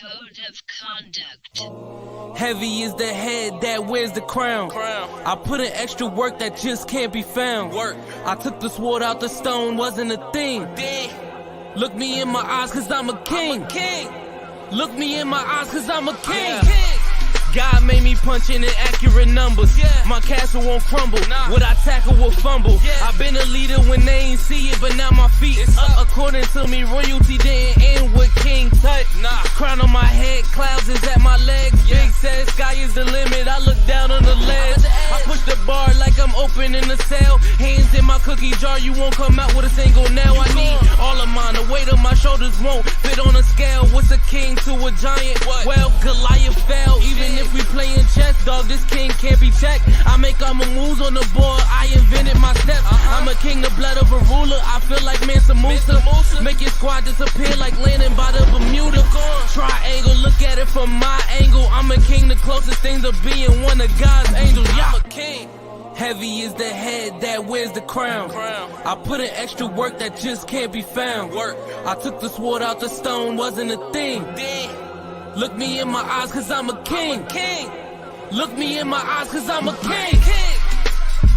Code of conduct. Heavy is the head that wears the crown. I put in extra work that just can't be found. I took the sword out the stone, wasn't a thing. Look me in my eyes cause I'm a king. Look me in my eyes cause I'm a king. God made me punch in inaccurate numbers. My castle won't crumble. What I tackle will fumble. I've been a leader when they ain't see it, but now my feet is up. According to me, royalty didn't end with King Tut. Crown on my head, clouds is at my legs. Big says sky is the limit. I look down on the ledge. I push the bar like I'm opening a cell. Hands in my cookie jar, you won't come out with a single nail. I need all of mine. The weight of my shoulders won't fit on a scale. What's a king to a giant? Well, Goliath fell. Even if we playin' chess, dog, this king can't be checked. I make all my moves on the board, I invented my steps. I'm a king, the blood of a ruler. I feel like Mansa Musa. Make your squad disappear like landing by the Bermuda. Triangle, look at it from my angle. I'm a king, the closest thing to being one of God's angels. I'm a king. Heavy is the head that wears the crown. I put in extra work that just can't be found. I took the sword out the stone, wasn't a thing. Look me in my eyes cause I'm a king. Look me in my eyes cause I'm a king.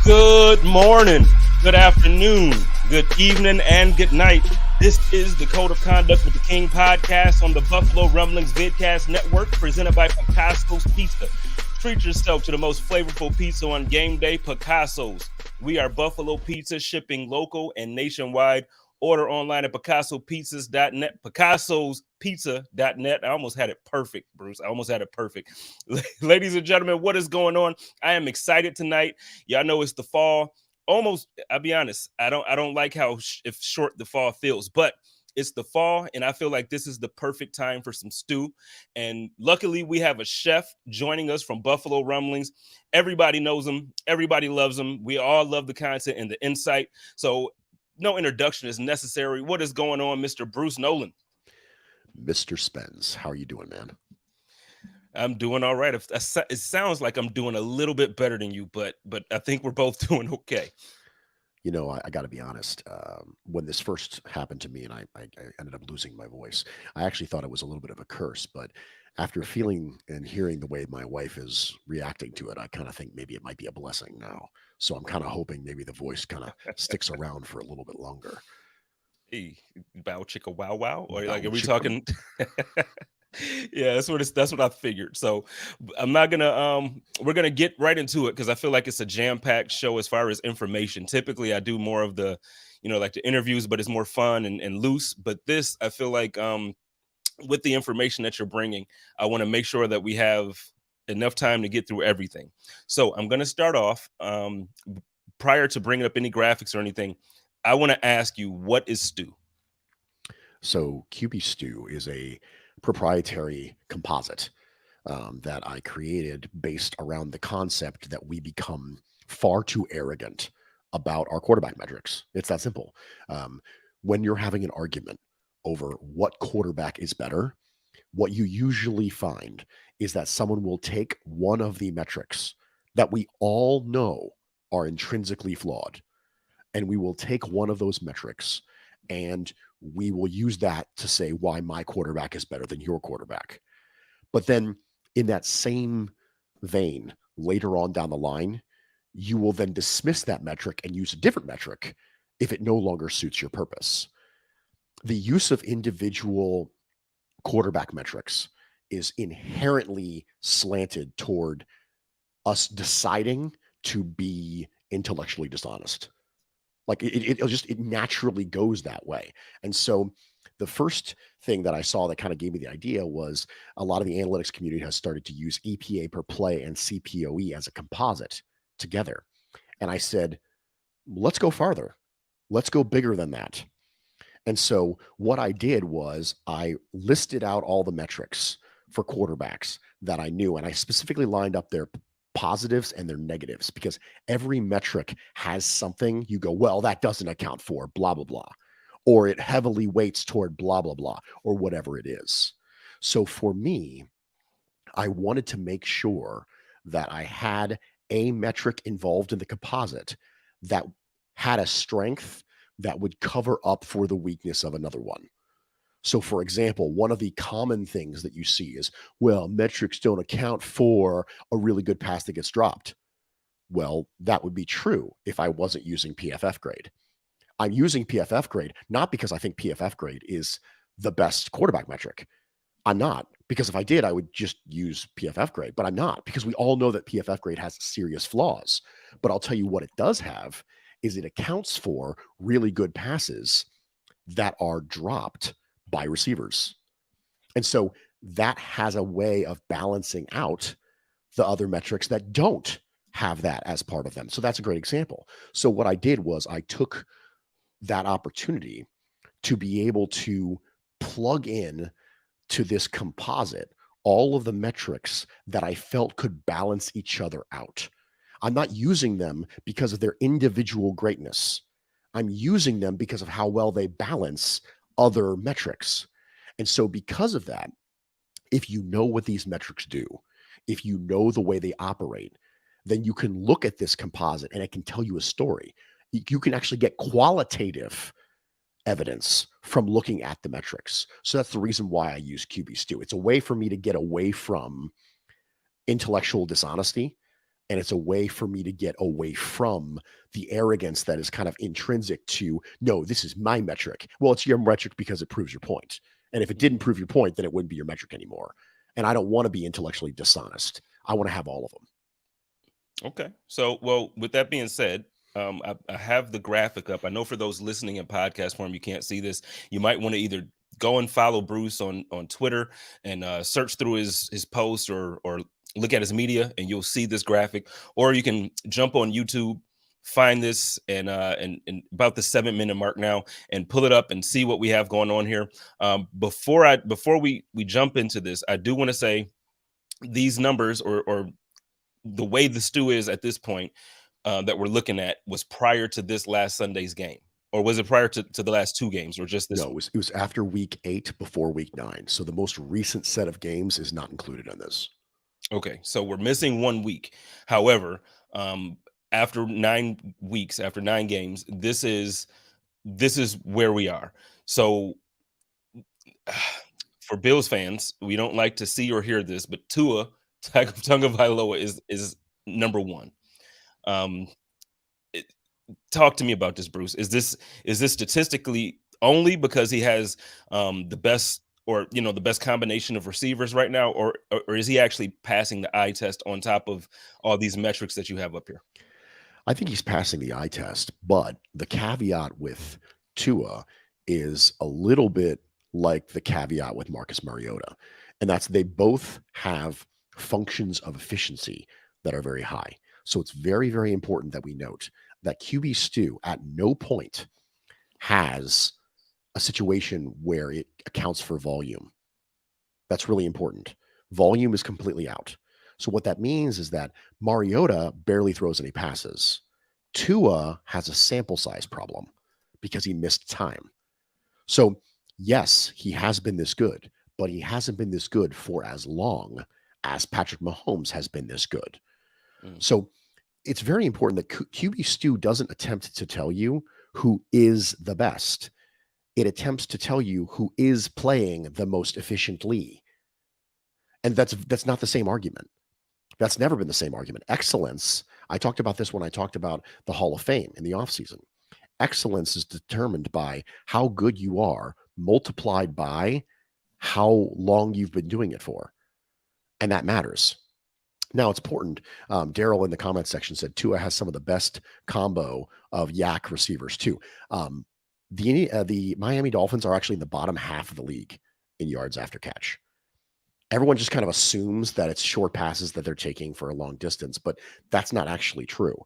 Good morning, good afternoon, good evening, and good night. This is the Code of Conduct with the King podcast on the Buffalo Rumblings Vidcast Network, presented by Picasso's Pizza. Treat yourself to the most flavorful pizza on game day, Picasso's. We are Buffalo Pizza, shipping local and nationwide. Order online at PicassoPizzas.net, Picasso'sPizza.net. I almost had it perfect, Bruce. I almost had it perfect. Ladies and gentlemen, what is going on? I am excited tonight. Y'all know it's the fall. Almost, I'll be honest, I don't like how short the fall feels, but it's the fall, and I feel like this is the perfect time for some stew. And luckily, we have a chef joining us from Buffalo Rumblings. Everybody knows him. Everybody loves him. We all love the content and the insight. So no introduction is necessary. What is going on, Mr. Bruce Nolan? Mr. Spence, how are you doing, man? I'm doing all right. It sounds like I'm doing a little bit better than you, but I think we're both doing okay. You know, I got to be honest. When this first happened to me and I ended up losing my voice, I actually thought it was a little bit of a curse. But after feeling and hearing the way my wife is reacting to it, I kind of think maybe it might be a blessing now. So I'm kind of hoping maybe the voice kind of sticks around for a little bit longer. Hey, bow chicka wow wow, or like, are we chicka. talking? Yeah, that's what I figured. So I'm not gonna we're gonna get right into it because I feel like it's a jam-packed show as far as information. Typically I do more of the, like the interviews, but it's more fun and loose. But this, I feel like with the information that you're bringing, I want to make sure that we have enough time to get through everything. So I'm gonna start off prior to bringing up any graphics or anything. I want to ask you, what is stew? So QB Stew is a proprietary composite that I created based around the concept that we become far too arrogant about our quarterback metrics. It's that simple. When you're having an argument over what quarterback is better, what you usually find is that someone will take one of the metrics that we all know are intrinsically flawed, and we will take one of those metrics and we will use that to say why my quarterback is better than your quarterback. But then in that same vein, later on down the line, you will then dismiss that metric and use a different metric if it no longer suits your purpose. The use of individual quarterback metrics is inherently slanted toward us deciding to be intellectually dishonest. Like it naturally goes that way. And so the first thing that I saw that kind of gave me the idea was a lot of the analytics community has started to use EPA per play and CPOE as a composite together. And I said, let's go farther. Let's go bigger than that. And so what I did was I listed out all the metrics for quarterbacks that I knew, and I specifically lined up their positives and their negatives, because every metric has something you go, well, that doesn't account for blah, blah, blah, or it heavily weights toward blah, blah, blah, or whatever it is. So for me, I wanted to make sure that I had a metric involved in the composite that had a strength that would cover up for the weakness of another one. So, for example, one of the common things that you see is, well, metrics don't account for a really good pass that gets dropped. Well, that would be true if I wasn't using PFF grade. I'm using PFF grade not because I think PFF grade is the best quarterback metric. I'm not, because if I did, I would just use PFF grade, but I'm not, because we all know that PFF grade has serious flaws. But I'll tell you what it does have is it accounts for really good passes that are dropped by receivers. And so that has a way of balancing out the other metrics that don't have that as part of them. So that's a great example. So what I did was I took that opportunity to be able to plug in to this composite all of the metrics that I felt could balance each other out. I'm not using them because of their individual greatness. I'm using them because of how well they balance other metrics. And so because of that, if you know what these metrics do, if you know the way they operate, then you can look at this composite and it can tell you a story. You can actually get qualitative evidence from looking at the metrics. So that's the reason why I use QB Stew. It's a way for me to get away from intellectual dishonesty, and it's a way for me to get away from the arrogance that is kind of intrinsic to, no, this is my metric. Well, it's your metric because it proves your point. And if it didn't prove your point, then it wouldn't be your metric anymore. And I don't want to be intellectually dishonest. I want to have all of them. Okay. So, well, with that being said, I have the graphic up. I know for those listening in podcast form, you can't see this. You might want to either go and follow Bruce on Twitter and search through his posts or look at his media, and you'll see this graphic. Or you can jump on YouTube, find this, and about the 7-minute mark now, and pull it up and see what we have going on here. Before we jump into this, I do want to say these numbers or the way the stew is at this point that we're looking at was prior to this last Sunday's game, or was it prior to the last two games, or just this? No, it was after week 8 before week 9. So the most recent set of games is not included in this. Okay, so we're missing 1 week. However, after 9 weeks, after 9 games, this is where we are. So for Bills fans, we don't like to see or hear this, but Tua Tagovailoa is number 1. Talk to me about this, Bruce. Is this statistically only because he has the best, or the best combination of receivers right now, or is he actually passing the eye test on top of all these metrics that you have up here? I think he's passing the eye test, but the caveat with Tua is a little bit like the caveat with Marcus Mariota, and that's they both have functions of efficiency that are very high. So it's very, very important that we note that QB Stew at no point has a situation where it accounts for volume. That's really important. Volume is completely out. So what that means is that Mariota barely throws any passes. Tua has a sample size problem because he missed time. So yes, he has been this good, but he hasn't been this good for as long as Patrick Mahomes has been this good. So it's very important that QB Stew doesn't attempt to tell you who is the best. It attempts to tell you who is playing the most efficiently. And that's not the same argument. That's never been the same argument. Excellence, I talked about this when I talked about the Hall of Fame in the offseason. Excellence is determined by how good you are multiplied by how long you've been doing it for. And that matters. Now, it's important. Daryl in the comments section said Tua has some of the best combo of yak receivers too. The Miami Dolphins are actually in the bottom half of the league in yards after catch. Everyone just kind of assumes that it's short passes that they're taking for a long distance, but that's not actually true.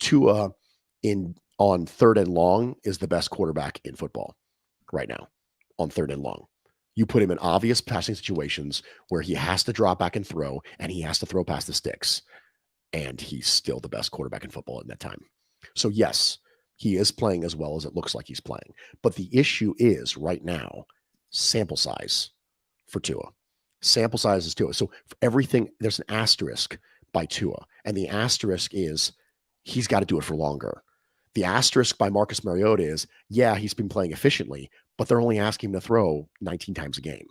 Tua on 3rd and long is the best quarterback in football right now on 3rd and long. You put him in obvious passing situations where he has to drop back and throw, and he has to throw past the sticks, and he's still the best quarterback in football in that time. So yes, he is playing as well as it looks like he's playing. But the issue is right now, sample size for Tua. Sample size is Tua. So for everything, there's an asterisk by Tua, and the asterisk is he's got to do it for longer. The asterisk by Marcus Mariota is, yeah, he's been playing efficiently, but they're only asking him to throw 19 times a game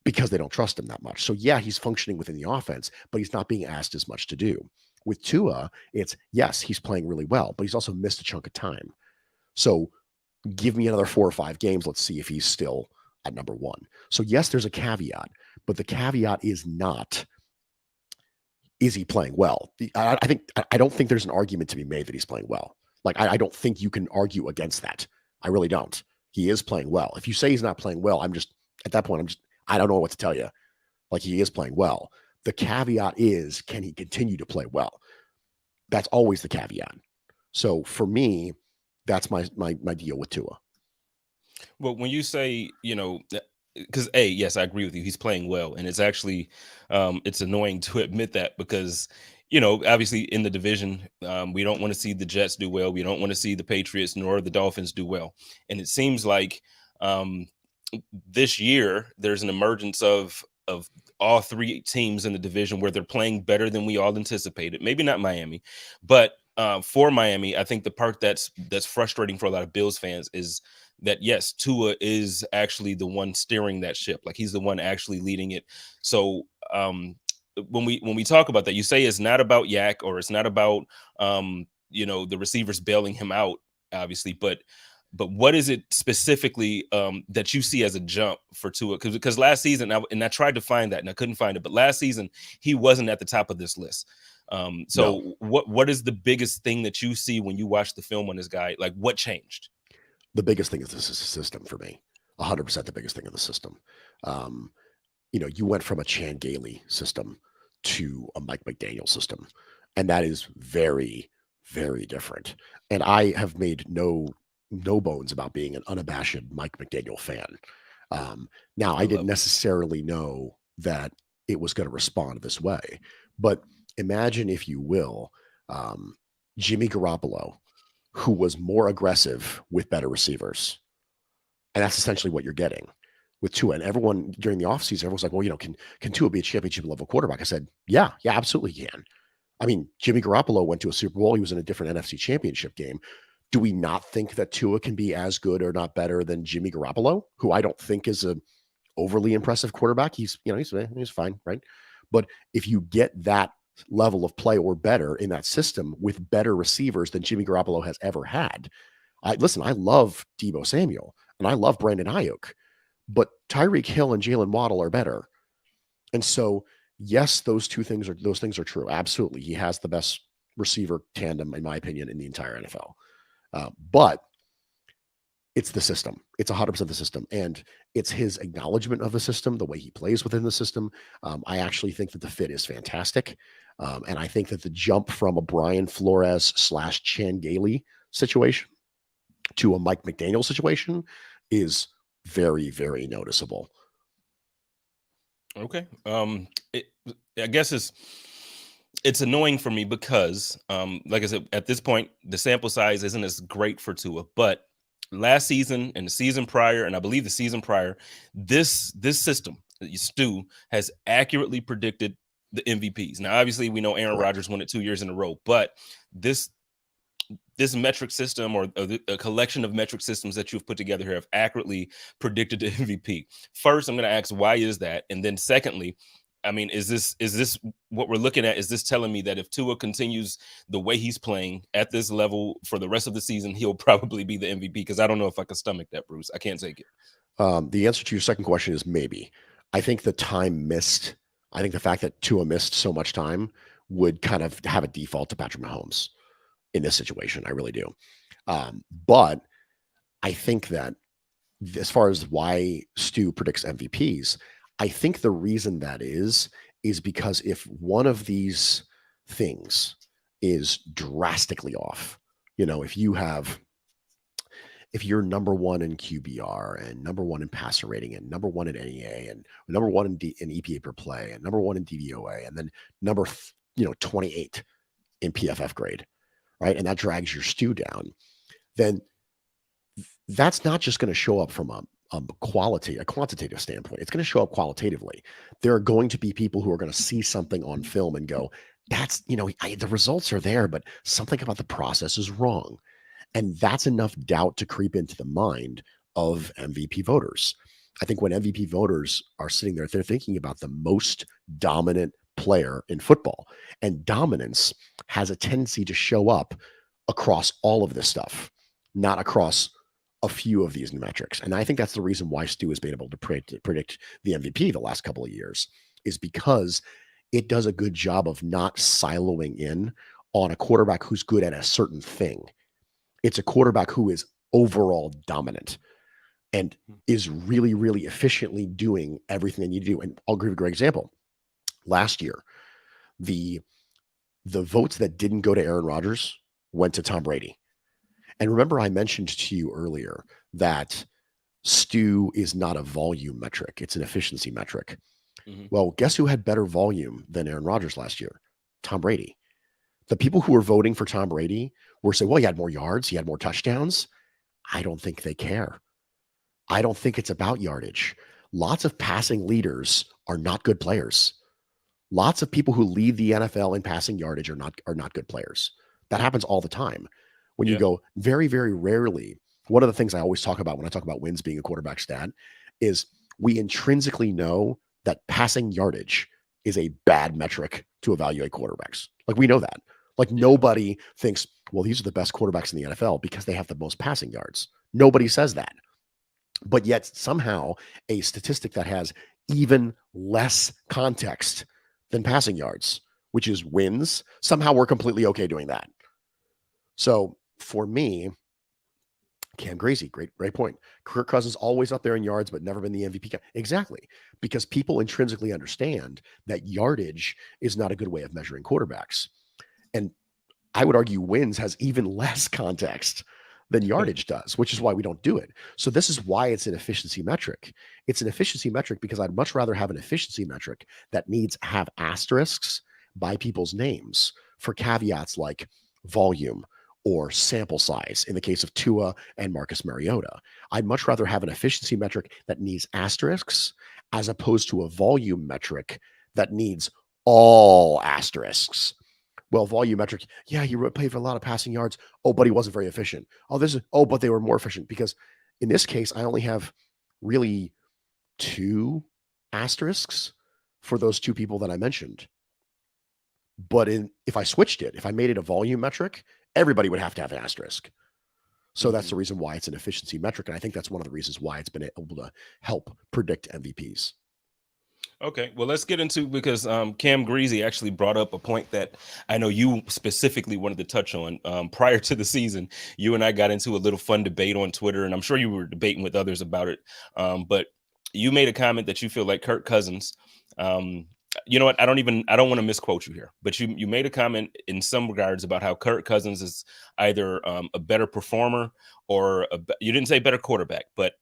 because they don't trust him that much. So yeah, he's functioning within the offense, but he's not being asked as much to do. With Tua, it's yes, he's playing really well, but he's also missed a chunk of time. So give me another 4 or 5 games. Let's see if he's still at number one. So yes, there's a caveat, but the caveat is not, is he playing well? I don't think there's an argument to be made that he's playing well. Like I don't think you can argue against that. I really don't. He is playing well. If you say he's not playing well, I'm just at that point, I don't know what to tell you. Like he is playing well. The caveat is, can he continue to play well? That's always the caveat. So for me, that's my deal with Tua. Well, when you say, because yes, I agree with you. He's playing well, and it's actually, it's annoying to admit that because, obviously in the division, we don't want to see the Jets do well. We don't want to see the Patriots nor the Dolphins do well. And it seems like this year there's an emergence of all three teams in the division where they're playing better than we all anticipated. Maybe not Miami, but for Miami, I think the part that's frustrating for a lot of Bills fans is that yes, Tua is actually the one steering that ship. Like he's the one actually leading it. So when we talk about that, you say it's not about Yak or it's not about the receivers bailing him out, obviously, but what is it specifically that you see as a jump for Tua? Because last season, I tried to find that and I couldn't find it, but last season he wasn't at the top of this list. So no. What is the biggest thing that you see when you watch the film on this guy? Like what changed? The biggest thing is the system for me. 100% the biggest thing in the system. You went from a Chan Gailey system to a Mike McDaniel system, and that is very, very different. And I have made no bones about being an unabashed Mike McDaniel fan. Now, I didn't necessarily know that it was going to respond this way, but imagine, if you will, Jimmy Garoppolo, who was more aggressive with better receivers. And that's essentially what you're getting with Tua. And everyone during the offseason, everyone's like, well, can Tua be a championship level quarterback? I said, yeah, absolutely he can. I mean, Jimmy Garoppolo went to a Super Bowl. He was in a different NFC championship game. Do we not think that Tua can be as good or not better than Jimmy Garoppolo, who I don't think is a overly impressive quarterback? He's fine, right? But if you get that level of play or better in that system with better receivers than Jimmy Garoppolo has ever had, I love Deebo Samuel and I love Brandon Ayuk, but Tyreek Hill and Jalen Waddle are better. And so, yes, those things are true. Absolutely. He has the best receiver tandem, in my opinion, in the entire NFL. But it's the system. It's 100% the system. And it's his acknowledgement of the system, the way he plays within the system. I actually think that the fit is fantastic. And I think that the jump from a Brian Flores / Chan Gailey situation to a Mike McDaniel situation is very, very noticeable. Okay. I guess it's annoying for me because, like I said, at this point, the sample size isn't as great for Tua. But last season and the season prior, and I believe the season prior, this system, Stu, has accurately predicted the MVPs. Now, obviously, we know Aaron Rodgers won it 2 years in a row, but this metric system or a collection of metric systems that you've put together here have accurately predicted the MVP. First, I'm going to ask, why is that? And then secondly, I mean, is this what we're looking at? Is this telling me that if Tua continues the way he's playing at this level for the rest of the season, he'll probably be the MVP? Because I don't know if I can stomach that, Bruce. I can't take it. The answer to your second question is maybe. I think the time missed, I think the fact that Tua missed so much time would kind of have a default to Patrick Mahomes in this situation. I really do. But I think that as far as why Stu predicts MVPs, I think the reason that is because if one of these things is drastically off, if you're number one in QBR and number one in passer rating and number one in NEA and number one in EPA per play and number one in DVOA and then number 28 in PFF grade, right? And that drags your Stu down, then that's not just going to show up from a quantitative standpoint. It's going to show up qualitatively. There are going to be people who are going to see something on film and go, that's, the results are there, but something about the process is wrong. And that's enough doubt to creep into the mind of MVP voters. I think when MVP voters are sitting there, they're thinking about the most dominant player in football. And dominance has a tendency to show up across all of this stuff, not across a few of these metrics. And I think that's the reason why Stu has been able to predict the MVP the last couple of years, is because it does a good job of not siloing in on a quarterback who's good at a certain thing. It's a quarterback who is overall dominant and is really, really efficiently doing everything they need to do. And I'll give you a great example. Last year, the votes that didn't go to Aaron Rodgers went to Tom Brady. And remember, I mentioned to you earlier that Stu is not a volume metric. It's an efficiency metric. Mm-hmm. Well, guess who had better volume than Aaron Rodgers last year? Tom Brady. The people who were voting for Tom Brady were saying, well, he had more yards, he had more touchdowns. I don't think they care. I don't think it's about yardage. Lots of passing leaders are not good players. Lots of people who lead the NFL in passing yardage are not good players. That happens all the time. When you go very, very rarely, one of the things I always talk about when I talk about wins being a quarterback stat is we intrinsically know that passing yardage is a bad metric to evaluate quarterbacks. Like, we know that. Like, nobody thinks, well, these are the best quarterbacks in the NFL because they have the most passing yards. Nobody says that. But yet somehow a statistic that has even less context than passing yards, which is wins, somehow we're completely okay doing that. So for me, Cam Gracie, great point. Kirk Cousins always up there in yards, but never been the MVP guy. Exactly. Because people intrinsically understand that yardage is not a good way of measuring quarterbacks. And I would argue wins has even less context than yardage does, which is why we don't do it. So this is why it's an efficiency metric. It's an efficiency metric because I'd much rather have an efficiency metric that needs to have asterisks by people's names for caveats like volume or sample size in the case of Tua and Marcus Mariota. I'd much rather have an efficiency metric that needs asterisks as opposed to a volume metric that needs all asterisks. Well, volumetric, yeah, he played for a lot of passing yards. Oh, but he wasn't very efficient. But they were more efficient, because in this case, I only have really 2 asterisks for those 2 people that I mentioned. But if I switched it, if I made it a volume metric, everybody would have to have an asterisk. So that's the reason why it's an efficiency metric. And I think that's one of the reasons why it's been able to help predict MVPs. Okay, well, let's get into, because Cam Greasy actually brought up a point that I know you specifically wanted to touch on. Prior to the season, you and I got into a little fun debate on Twitter, and I'm sure you were debating with others about it. But you made a comment that you feel like Kirk Cousins, you know what? I don't want to misquote you here, but you made a comment in some regards about how Kirk Cousins is either a better performer or you didn't say better quarterback, but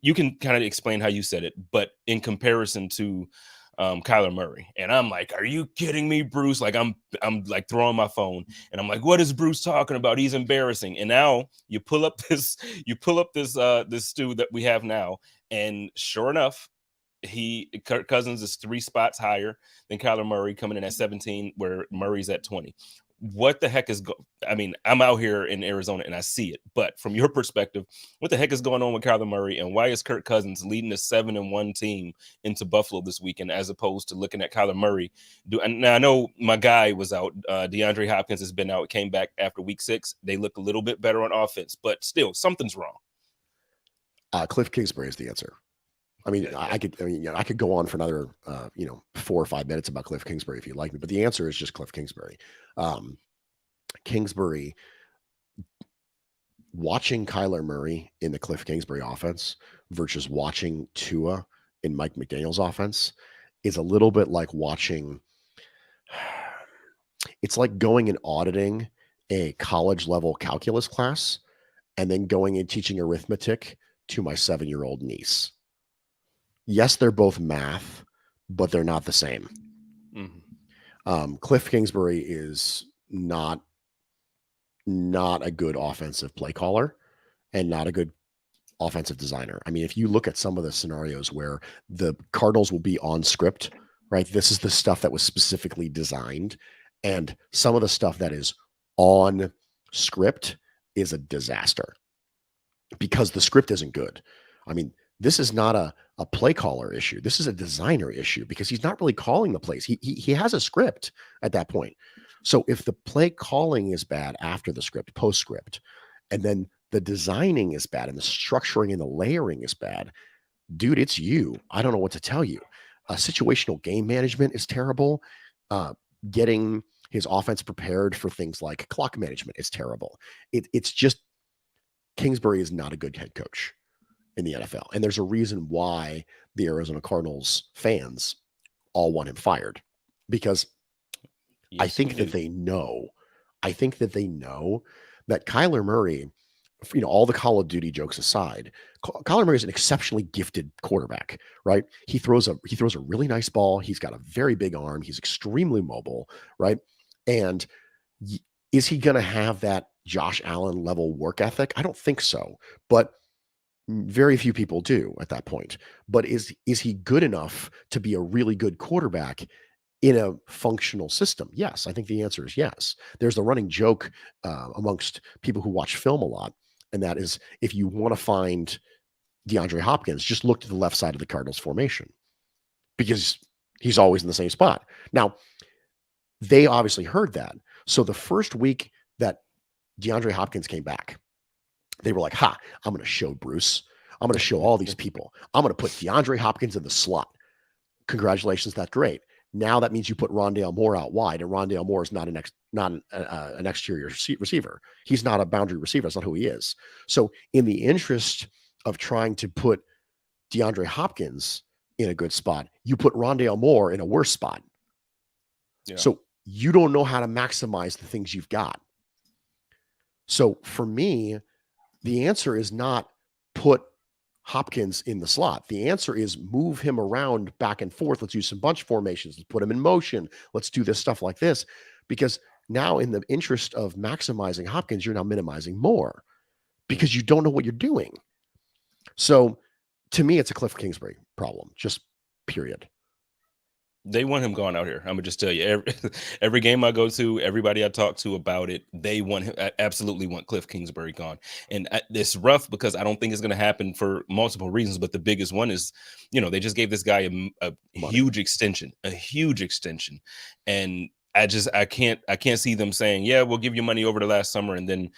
you can kind of explain how you said it, but in comparison to Kyler Murray. And I'm like, are you kidding me, Bruce? Like, I'm like throwing my phone and I'm like, what is Bruce talking about? He's embarrassing. And now you pull up this Stu that we have now. And sure enough, Kirk Cousins is 3 spots higher than Kyler Murray, coming in at 17, where Murray's at 20. What the heck is I'm out here in Arizona and I see it, but from your perspective, what the heck is going on with Kyler Murray, and why is Kirk Cousins leading a 7-1 team into Buffalo this weekend, as opposed to looking at Kyler Murray? Now, I know my guy was out. DeAndre Hopkins has been out, came back after week 6. They look a little bit better on offense, but still something's wrong. Cliff Kingsbury is the answer. I mean, I could go on for another, 4 or 5 minutes about Cliff Kingsbury if you'd like me, but the answer is just Cliff Kingsbury. Kingsbury, watching Kyler Murray in the Cliff Kingsbury offense versus watching Tua in Mike McDaniel's offense is a little bit like it's like going and auditing a college level calculus class and then going and teaching arithmetic to my 7-year-old niece. Yes, they're both math, but they're not the same. Mm-hmm. Cliff Kingsbury is not a good offensive play caller and not a good offensive designer. I mean, if you look at some of the scenarios where the Cardinals will be on script, right? This is the stuff that was specifically designed, and some of the stuff that is on script is a disaster. because the script isn't good. I mean, this is not a play caller issue. This is a designer issue because he's not really calling the plays. He has a script at that point. So if the play calling is bad after the script, postscript, and then the designing is bad and the structuring and the layering is bad, dude, it's you. I don't know what to tell you. Situational game management is terrible. Getting his offense prepared for things like clock management is terrible. It's just Kingsbury is not a good head coach in the NFL. And there's a reason why the Arizona Cardinals fans all want him fired, because I think that they know that Kyler Murray, all the Call of Duty jokes aside, Kyler Murray is an exceptionally gifted quarterback, right? He throws a really nice ball. He's got a very big arm. He's extremely mobile, right? And is he going to have that Josh Allen level work ethic? I don't think so, but very few people do at that point. But is he good enough to be a really good quarterback in a functional system? Yes, I think the answer is yes. There's a running joke amongst people who watch film a lot, and that is, if you want to find DeAndre Hopkins, just look to the left side of the Cardinals formation because he's always in the same spot. Now, they obviously heard that. So the first week that DeAndre Hopkins came back, they were like, I'm going to show Bruce. I'm going to show all these people. I'm going to put DeAndre Hopkins in the slot. Congratulations, that's great. Now that means you put Rondale Moore out wide, and Rondale Moore is not an exterior receiver. He's not a boundary receiver. That's not who he is. So in the interest of trying to put DeAndre Hopkins in a good spot, you put Rondale Moore in a worse spot. Yeah. So you don't know how to maximize the things you've got. So for me, the answer is not put Hopkins in the slot. The answer is move him around back and forth. Let's use some bunch formations. Let's put him in motion. Let's do this stuff like this. Because now, in the interest of maximizing Hopkins, you're now minimizing Moore because you don't know what you're doing. So to me, it's a Cliff Kingsbury problem, just period. They want him gone out here. I'm gonna just tell you, every game I go to, everybody I talk to about it, they want him. I absolutely want Cliff Kingsbury gone. And it's rough because I don't think it's going to happen for multiple reasons. But the biggest one is, they just gave this guy a huge extension, and I can't see them saying, yeah, we'll give you money over the last summer, and then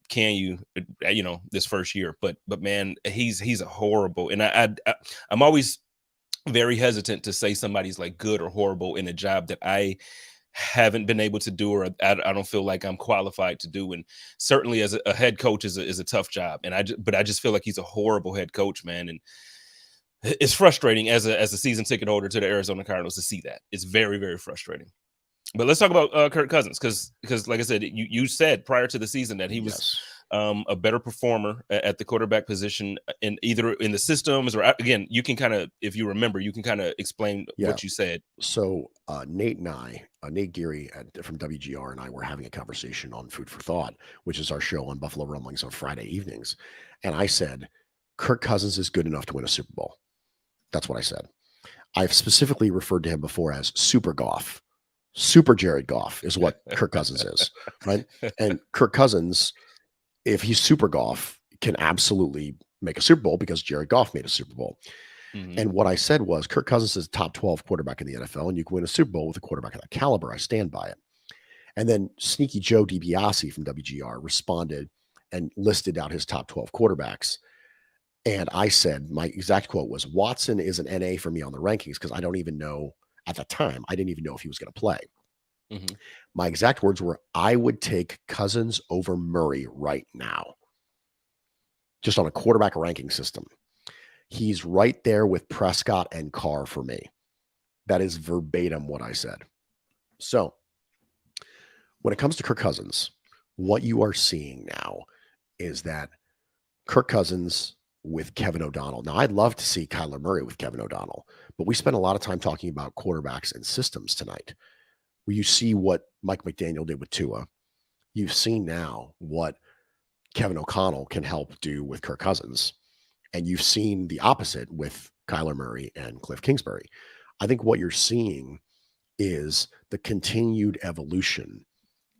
can you, this first year. But man, he's a horrible, and I'm always very hesitant to say somebody's like good or horrible in a job that I haven't been able to do, or I don't feel like I'm qualified to do. And certainly as a head coach is a tough job. And I just feel like he's a horrible head coach, man. And it's frustrating as a season ticket holder to the Arizona Cardinals to see that. It's very, very frustrating. But let's talk about Kirk Cousins, because like I said, you said prior to the season that he was a better performer at the quarterback position, in either in the systems, or again, you can kind of, if you remember, you can kind of explain what you said. So Nate Geary from WGR and I were having a conversation on Food for Thought, which is our show on Buffalo Rumblings on Friday evenings. And I said, Kirk Cousins is good enough to win a Super Bowl. That's what I said. I've specifically referred to him before as Super Goff. Super Jared Goff is what Kirk Cousins is, right? And Kirk Cousins, if he's Super Goff, can absolutely make a Super Bowl because Jared Goff made a Super Bowl. Mm-hmm. And what I said was Kirk Cousins is a top 12 quarterback in the NFL, and you can win a Super Bowl with a quarterback of that caliber. I stand by it. And then Sneaky Joe DiBiase from WGR responded and listed out his top 12 quarterbacks. And I said, my exact quote was, Watson is an NA for me on the rankings because I don't even know, at the time, I didn't even know if he was going to play. Mm-hmm. My exact words were, I would take Cousins over Murray right now, just on a quarterback ranking system. He's right there with Prescott and Carr for me. That is verbatim what I said. So when it comes to Kirk Cousins, what you are seeing now is that Kirk Cousins with Kevin O'Donnell. Now, I'd love to see Kyler Murray with Kevin O'Donnell, but we spent a lot of time talking about quarterbacks and systems tonight. Where you see what Mike McDaniel did with Tua. You've seen now what Kevin O'Connell can help do with Kirk Cousins. And you've seen the opposite with Kyler Murray and Cliff Kingsbury. I think what you're seeing is the continued evolution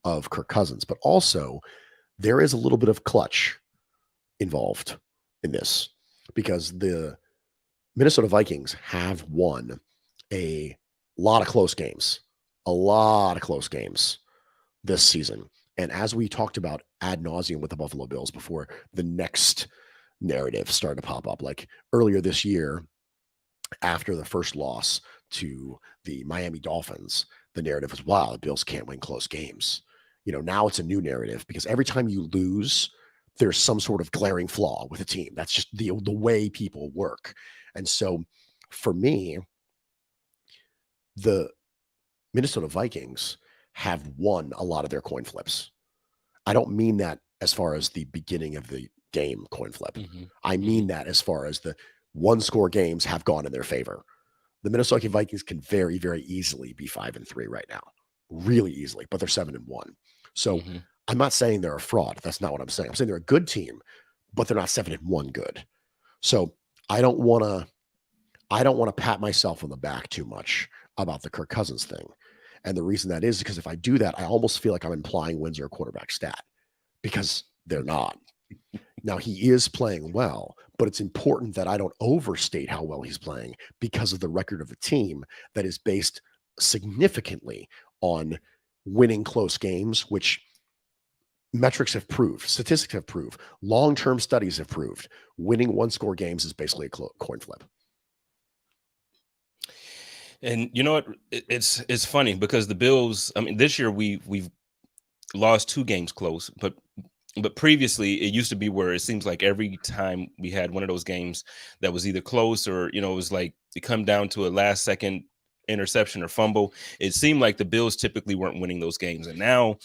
of Kirk Cousins, but also there is a little bit of clutch involved in this because the Minnesota Vikings have won a lot of close games, this season. And as we talked about ad nauseum with the Buffalo Bills before the next narrative started to pop up, like earlier this year, after the first loss to the Miami Dolphins, the narrative was, wow, the Bills can't win close games. Now it's a new narrative because every time you lose, there's some sort of glaring flaw with a team. That's just the way people work. And so for me, the Minnesota Vikings have won a lot of their coin flips. I don't mean that as far as the beginning of the game coin flip. Mm-hmm. I mean that as far as the one-score games have gone in their favor. The Minnesota Vikings can very, very easily be 5-3 right now, really easily, but they're 7-1. So I'm not saying they're a fraud. That's not what I'm saying. I'm saying they're a good team, but they're not 7-1 good. So I don't want to pat myself on the back too much about the Kirk Cousins thing. And the reason that is because if I do that, I almost feel like I'm implying wins are a quarterback stat because they're not. Now, he is playing well, but it's important that I don't overstate how well he's playing because of the record of the team that is based significantly on winning close games, which metrics have proved, statistics have proved, long-term studies have proved. Winning one-score games is basically a coin flip. And you know what? It's funny because the Bills, I mean, this year we've lost 2 games close, but previously it used to be where it seems like every time we had one of those games that was either close or, it was like it come down to a last second interception or fumble. It seemed like the Bills typically weren't winning those games. And now,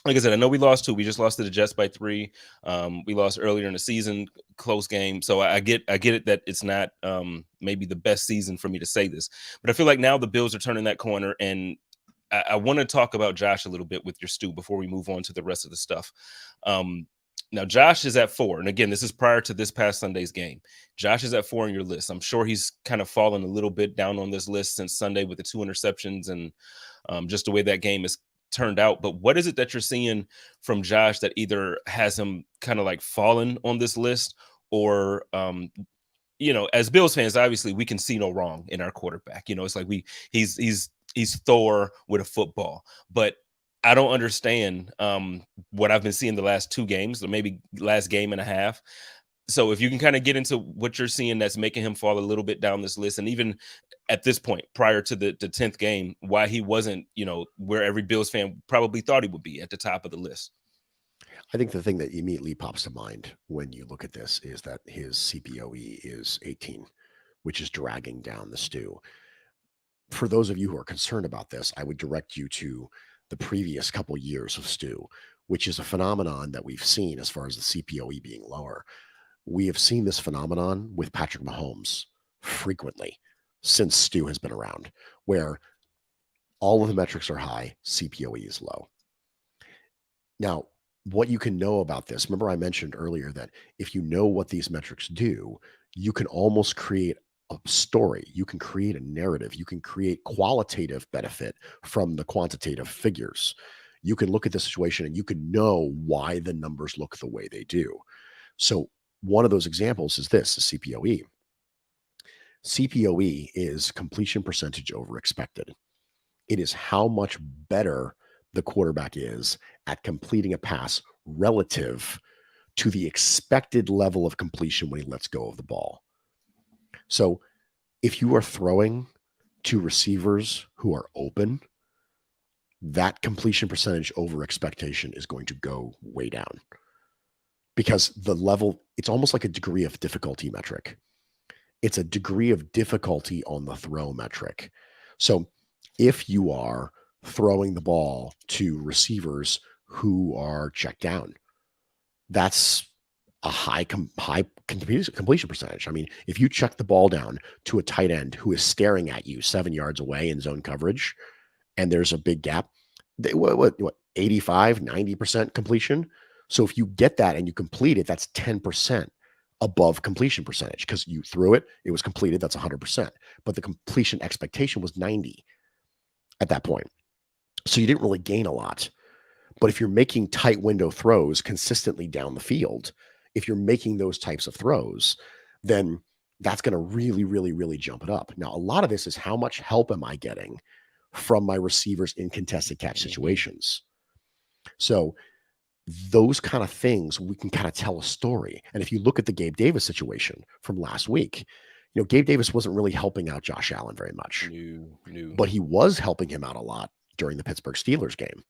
like I said, I know we lost 2. We just lost to the Jets by 3. We lost earlier in the season, close game. So I get it that it's not maybe the best season for me to say this, but I feel like now the Bills are turning that corner. And I want to talk about Josh a little bit with your Stu before we move on to the rest of the stuff. Now Josh is at 4. And again, this is prior to this past Sunday's game. Josh is at 4 on your list. I'm sure he's kind of fallen a little bit down on this list since Sunday with the 2 interceptions and just the way that game is turned out. But what is it that you're seeing from Josh that either has him kind of like fallen on this list or, as Bills fans, obviously we can see no wrong in our quarterback. It's like he's Thor with a football, but I don't understand what I've been seeing the last 2 games or maybe last game and a half. So if you can kind of get into what you're seeing that's making him fall a little bit down this list, and even at this point, prior to the 10th game, why he wasn't, where every Bills fan probably thought he would be at the top of the list. I think the thing that immediately pops to mind when you look at this is that his CPOE is 18, which is dragging down the Stu. For those of you who are concerned about this, I would direct you to the previous couple years of Stu, which is a phenomenon that we've seen as far as the CPOE being lower. We have seen this phenomenon with Patrick Mahomes frequently since Stu has been around, where all of the metrics are high, CPOE is low. Now, what you can know about this, remember I mentioned earlier that if you know what these metrics do, you can almost create a story. You can create a narrative. You can create qualitative benefit from the quantitative figures. You can look at the situation and you can know why the numbers look the way they do. So one of those examples is this, is CPOE. CPOE is completion percentage over expected. It is how much better the quarterback is at completing a pass relative to the expected level of completion when he lets go of the ball. So if you are throwing to receivers who are open, that completion percentage over expectation is going to go way down because the level, it's almost like a degree of difficulty metric. It's a degree of difficulty on the throw metric. So if you are throwing the ball to receivers who are checked down, that's a high completion percentage. I mean, if you check the ball down to a tight end who is staring at you 7 yards away in zone coverage, and there's a big gap, what 85, 90% completion. So if you get that and you complete it, that's 10% above completion percentage because you threw it, it was completed, that's 100%. But the completion expectation was 90 at that point. So you didn't really gain a lot. But if you're making tight window throws consistently down the field, if you're making those types of throws, then that's going to really, really, really jump it up. Now, a lot of this is how much help am I getting from my receivers in contested catch situations? So those kind of things, we can kind of tell a story. And if you look at the Gabe Davis situation from last week, Gabe Davis wasn't really helping out Josh Allen very much, but he was helping him out a lot during the Pittsburgh Steelers game.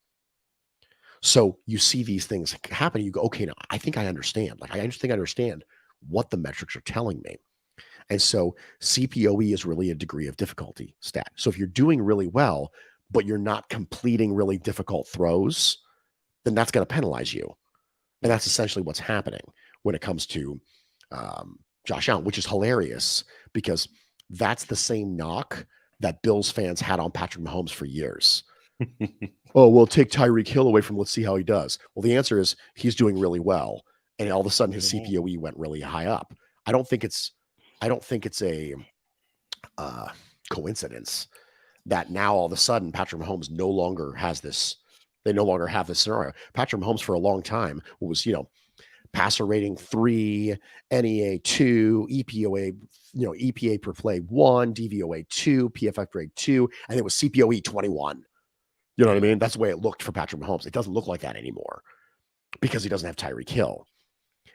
So you see these things happen. You go, okay, now I think I understand. Like, I think I understand what the metrics are telling me. And so CPOE is really a degree of difficulty stat. So if you're doing really well, but you're not completing really difficult throws, then that's going to penalize you. And that's essentially what's happening when it comes to Josh Allen, which is hilarious because that's the same knock that Bills fans had on Patrick Mahomes for years. Oh, we'll take Tyreek Hill away from, let's see how he does. Well, the answer is he's doing really well. And all of a sudden his CPOE went really high up. I don't think it's a coincidence that now all of a sudden Patrick Mahomes no longer has this. They no longer have this scenario. Patrick Mahomes for a long time was, passer rating 3, NEA 2, EPOA, EPA per play 1, DVOA 2, PFF grade 2, and it was CPOE 21. You know what I mean? That's the way it looked for Patrick Mahomes. It doesn't look like that anymore because he doesn't have Tyreek Hill.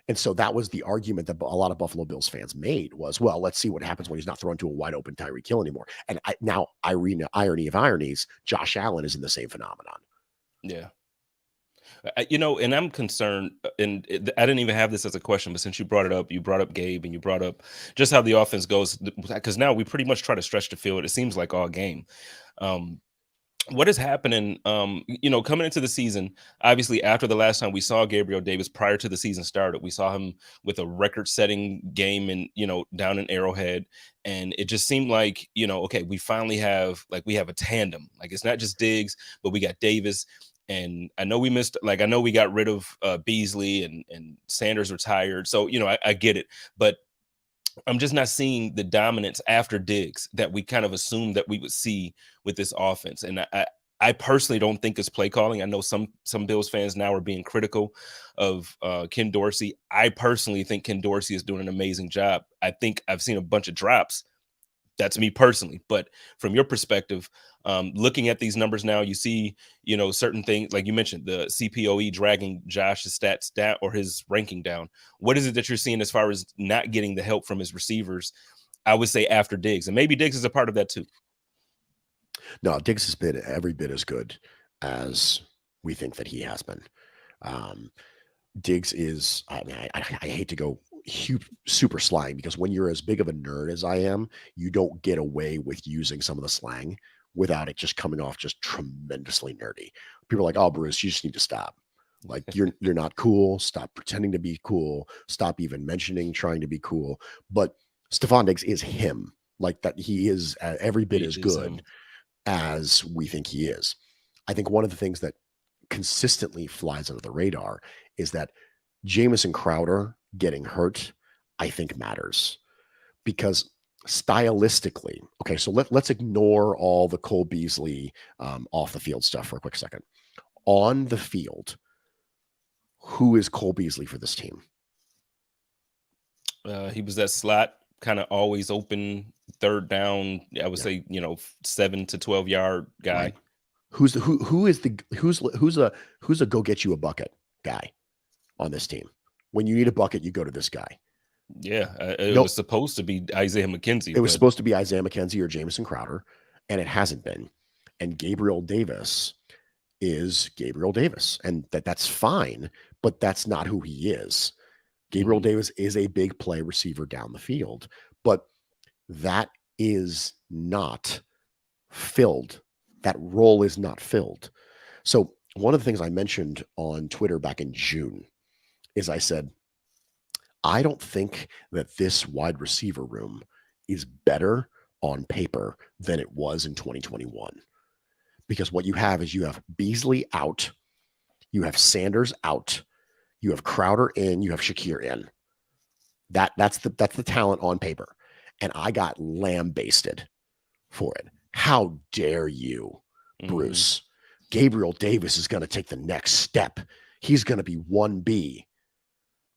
And so that was the argument that a lot of Buffalo Bills fans made was, well, let's see what happens when he's not thrown to a wide open Tyreek Hill anymore. And now, irony of ironies, Josh Allen is in the same phenomenon. Yeah. And I'm concerned, and I didn't even have this as a question, but since you brought it up, you brought up Gabe and you brought up just how the offense goes, because now we pretty much try to stretch the field. It seems like all game. What is happening, coming into the season, obviously after the last time we saw Gabriel Davis prior to the season started, we saw him with a record-setting game down in Arrowhead. And it just seemed like, okay, we finally have a tandem. Like, it's not just Diggs, but we got Davis. And I know we got rid of Beasley and Sanders retired. So, I get it. But I'm just not seeing the dominance after Diggs that we kind of assumed that we would see with this offense. And I personally don't think it's play calling. I know some Bills fans now are being critical of Ken Dorsey. I personally think Ken Dorsey is doing an amazing job. I think I've seen a bunch of drops. That's me personally. But from your perspective, looking at these numbers now, you see, certain things like you mentioned, the CPOE dragging Josh's stats down or his ranking down. What is it that you're seeing as far as not getting the help from his receivers? I would say after Diggs, and maybe Diggs is a part of that too. No, Diggs has been every bit as good as we think that he has been. Diggs is, I hate to go super slang because when you're as big of a nerd as I am, you don't get away with using some of the slang without it just coming off just tremendously nerdy. People are like, oh, Bruce, you just need to stop. Like, you're not cool. Stop pretending to be cool. Stop even mentioning trying to be cool. But Stephon Diggs is him. Like, that he is every bit as good as we think he is. I think one of the things that consistently flies under the radar is that Jamison Crowder getting hurt, I think matters because stylistically, okay, so let's ignore all the Cole Beasley off the field stuff for a quick second. On the field, who is Cole Beasley for this team? He was that slot, kind of always open, third down. I would say 7 to 12 yard guy. Right. Who's a go get you a bucket guy on this team? When you need a bucket, you go to this guy. Yeah, it was supposed to be Isaiah McKenzie. It was supposed to be Isaiah McKenzie or Jamison Crowder, and it hasn't been. And Gabriel Davis is Gabriel Davis, and that's fine, but that's not who he is. Gabriel Davis is a big play receiver down the field, but that is not filled. That role is not filled. So one of the things I mentioned on Twitter back in June is I said, I don't think that this wide receiver room is better on paper than it was in 2021. Because what you have is you have Beasley out, you have Sanders out, you have Crowder in, you have Shakir in. That's the talent on paper. And I got lambasted for it. How dare you, Bruce? Gabriel Davis is going to take the next step. He's going to be 1B.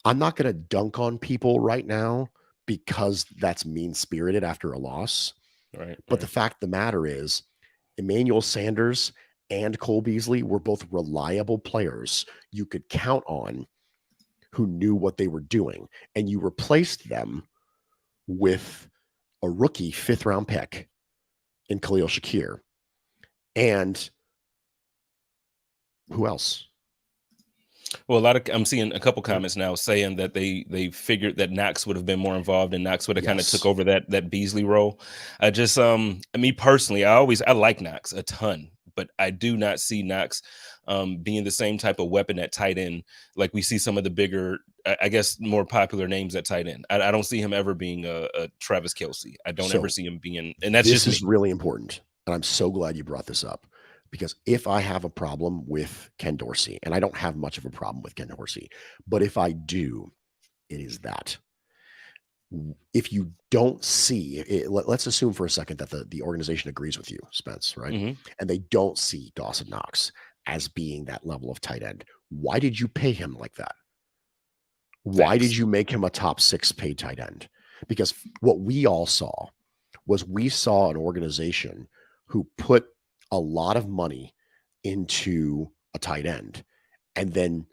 I'm not going to dunk on people right now because that's mean-spirited after a loss. Right. But the fact of the matter is, Emmanuel Sanders and Cole Beasley were both reliable players you could count on who knew what they were doing. And you replaced them with a rookie 5th-round pick in Khalil Shakir. And who else? Well, I'm seeing a couple comments now saying that they figured that Knox would have been more involved and Knox would have kind of took Yes. over that Beasley role. I just me personally, I like Knox a ton, but I do not see Knox being the same type of weapon at tight end like we see some of the bigger, I guess, more popular names at tight end. I don't see him ever being a Travis Kelce. I don't ever So see him being, and that's this just is me. really important. And I'm so glad you brought this up because if I have a problem with Ken Dorsey, and I don't have much of a problem with Ken Dorsey, but if I do, it is that if you don't see it, let's assume for a second that the organization agrees with you, Spence, right? Hmm. And they don't see Dawson Knox as being that level of tight end. Why did you pay him like that? Why did Facts. you make him a top 6 paid tight end? Because what we all saw was we saw an organization who put a lot of money into a tight end and then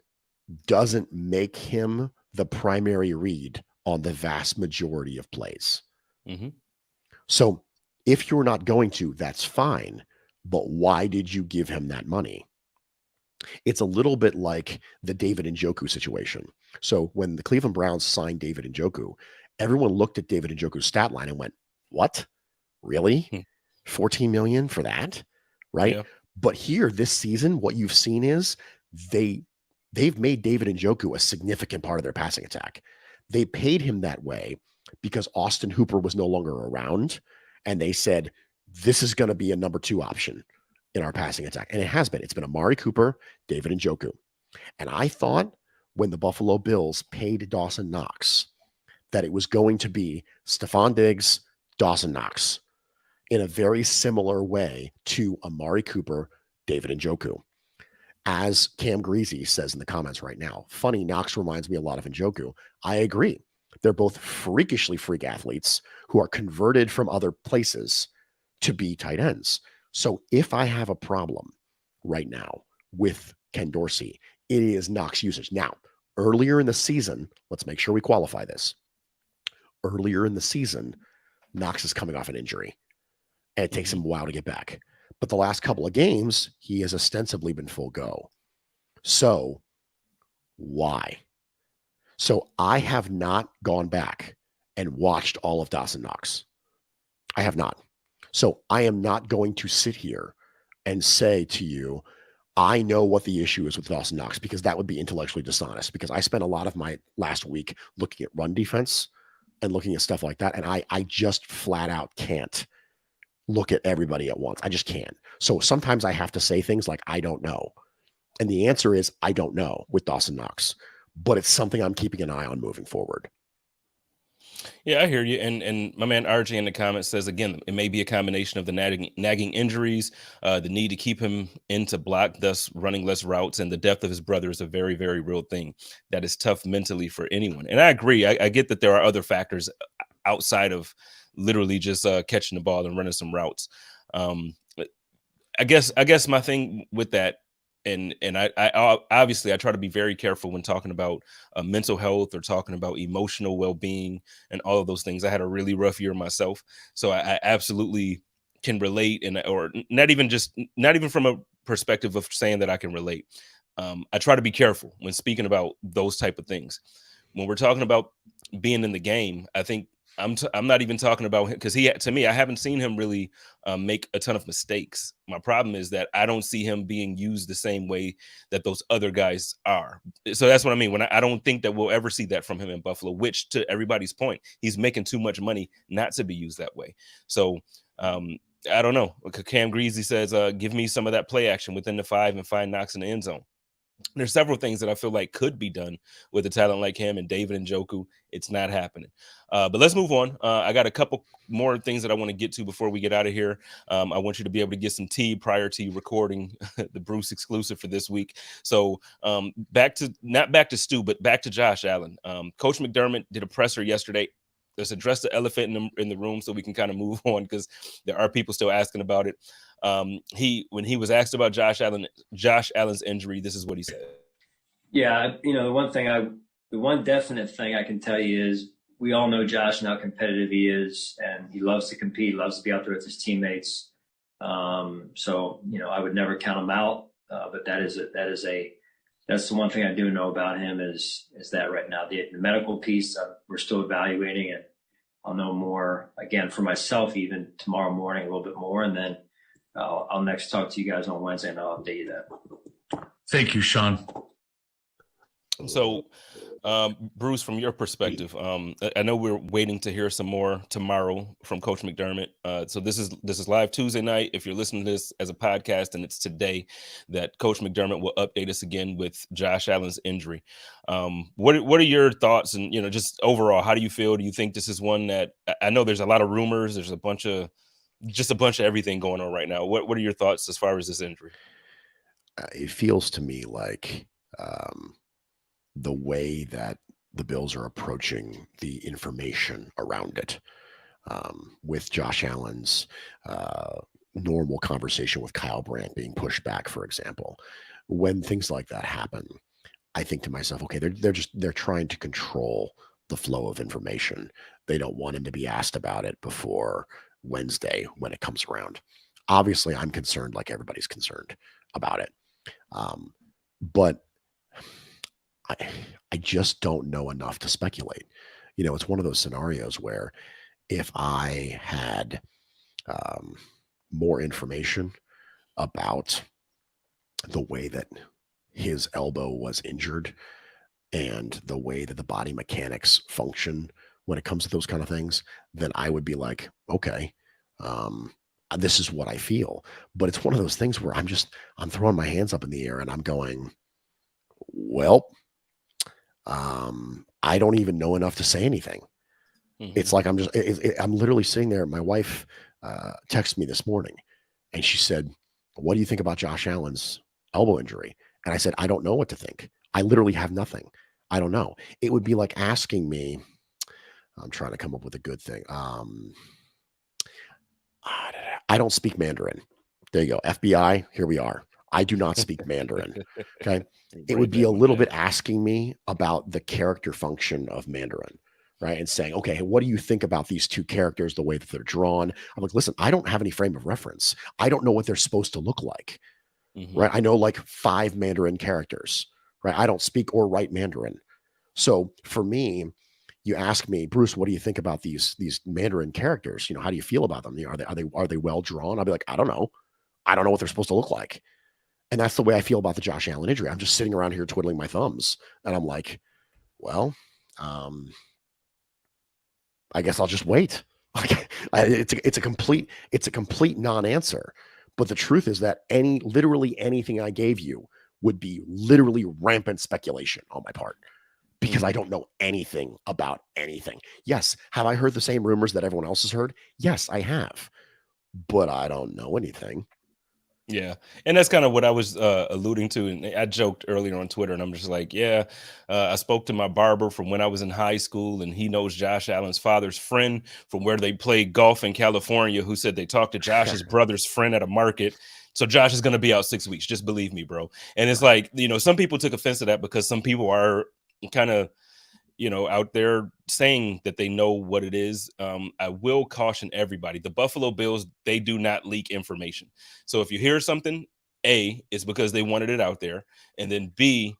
doesn't make him the primary read on the vast majority of plays. Hmm. So if you're not going to, that's fine. But why did you give him that money? It's a little bit like the David Njoku situation. So when the Cleveland Browns signed David Njoku, everyone looked at David Njoku's stat line and went, what? Really? 14 million for that? Right? Yeah. But here this season, what you've seen is they've made David Njoku a significant part of their passing attack. They paid him that way because Austin Hooper was no longer around. And they said, this is going to be a number 2 option in our passing attack. And it has been. It's been Amari Cooper, David Njoku. And I thought when the Buffalo Bills paid Dawson Knox that it was going to be Stephon Diggs, Dawson Knox in a very similar way to Amari Cooper, David Njoku. As Cam Greasy says in the comments right now, funny, Knox reminds me a lot of Njoku. I agree. They're both freakishly freak athletes who are converted from other places to be tight ends. So if I have a problem right now with Ken Dorsey, it is Knox usage. Now, earlier in the season, let's make sure we qualify this. Earlier in the season, Knox is coming off an injury, and it takes him a while to get back. But the last couple of games, he has ostensibly been full go. So why? So I have not gone back and watched all of Dawson Knox. I have not. So I am not going to sit here and say to you, I know what the issue is with Dawson Knox, because that would be intellectually dishonest, because I spent a lot of my last week looking at run defense and looking at stuff like that. And I just flat out can't look at everybody at once. I just can't. So sometimes I have to say things like, I don't know. And the answer is, I don't know with Dawson Knox, but it's something I'm keeping an eye on moving forward. Yeah, I hear you. And my man RJ in the comments says, again, it may be a combination of the nagging injuries, the need to keep him into block, thus running less routes, and the depth of his brother is a very, very real thing that is tough mentally for anyone. And I agree. I get that there are other factors outside of literally just catching the ball and running some routes. I guess my thing with that, and I obviously I try to be very careful when talking about mental health or talking about emotional well-being and all of those things. I had a really rough year myself, so I absolutely can relate, and or not even from a perspective of saying that I can relate. I try to be careful when speaking about those type of things. When we're talking about being in the game, I think I'm not even talking about him, because to me, I haven't seen him really make a ton of mistakes. My problem is that I don't see him being used the same way that those other guys are. So that's what I mean. When I don't think that we'll ever see that from him in Buffalo, which, to everybody's point, he's making too much money not to be used that way. So I don't know. Cam Greasy says, give me some of that play action within the 5 and find Knox in the end zone. There's several things that I feel like could be done with a talent like him and David Njoku. It's not happening. But let's move on. I got a couple more things that I want to get to before we get out of here. I want you to be able to get some tea prior to you recording the Bruce exclusive for this week. So not back to Stu, but back to Josh Allen. Coach McDermott did a presser yesterday. Let's address the elephant in the room so we can kind of move on, because there are people still asking about it. When he was asked about Josh Allen's injury, this is what he said. Yeah, the one definite thing I can tell you is we all know Josh and how competitive he is, and he loves to compete, loves to be out there with his teammates. So I would never count him out. But that's the one thing I do know about him is that right now the medical piece we're still evaluating, and I'll know more again for myself even tomorrow morning a little bit more, and then I'll next talk to you guys on Wednesday and I'll update you that. Thank you, Sean. So, Bruce, from your perspective, I know we're waiting to hear some more tomorrow from Coach McDermott. So this is live Tuesday night. If you're listening to this as a podcast, and it's today that Coach McDermott will update us again with Josh Allen's injury. What are your thoughts, and just overall, how do you feel? Do you think this is one that, I know there's a lot of rumors, there's a bunch of everything going on right now. What are your thoughts as far as this injury? It feels to me like the way that the Bills are approaching the information around it, with Josh Allen's normal conversation with Kyle Brandt being pushed back, for example. When things like that happen, I think to myself, okay, they're trying to control the flow of information. They don't want him to be asked about it before Wednesday when it comes around. Obviously, I'm concerned, like everybody's concerned about it. But I just don't know enough to speculate. It's one of those scenarios where if I had more information about the way that his elbow was injured and the way that the body mechanics function when it comes to those kind of things, then I would be like, okay, this is what I feel. But it's one of those things where I'm throwing my hands up in the air and I'm going, well, I don't even know enough to say anything. Mm-hmm. It's like I'm literally sitting there. My wife texted me this morning and she said, what do you think about Josh Allen's elbow injury? And I said, I don't know what to think. I literally have nothing. I don't know. It would be like asking me, I'm trying to come up with a good thing. I don't speak Mandarin. There you go. FBI, here we are. I do not speak Mandarin. Okay. It would be a little bit asking me about the character function of Mandarin, right? And saying, okay, what do you think about these two characters, the way that they're drawn? I'm like, listen, I don't have any frame of reference. I don't know what they're supposed to look like, right? I know like 5 Mandarin characters, right? I don't speak or write Mandarin. So for me, you ask me, Bruce, what do you think about these Mandarin characters? How do you feel about them? Are they well drawn? I'll be like, I don't know. I don't know what they're supposed to look like. And that's the way I feel about the Josh Allen injury. I'm just sitting around here twiddling my thumbs. And I'm like, well, I guess I'll just wait. It's a complete non-answer. But the truth is that literally anything I gave you would be literally rampant speculation on my part, because I don't know anything about anything. Yes. Have I heard the same rumors that everyone else has heard? Yes, I have. But I don't know anything. Yeah. And that's kind of what I was alluding to. And I joked earlier on Twitter, and I'm just like, I spoke to my barber from when I was in high school, and he knows Josh Allen's father's friend from where they played golf in California, who said they talked to Josh's brother's friend at a market. So Josh is going to be out 6 weeks. Just believe me, bro. And it's like, some people took offense to that because some people are kind of, out there saying that they know what it is. I will caution everybody. The Buffalo Bills, they do not leak information. So if you hear something, A, it's because they wanted it out there. And then B,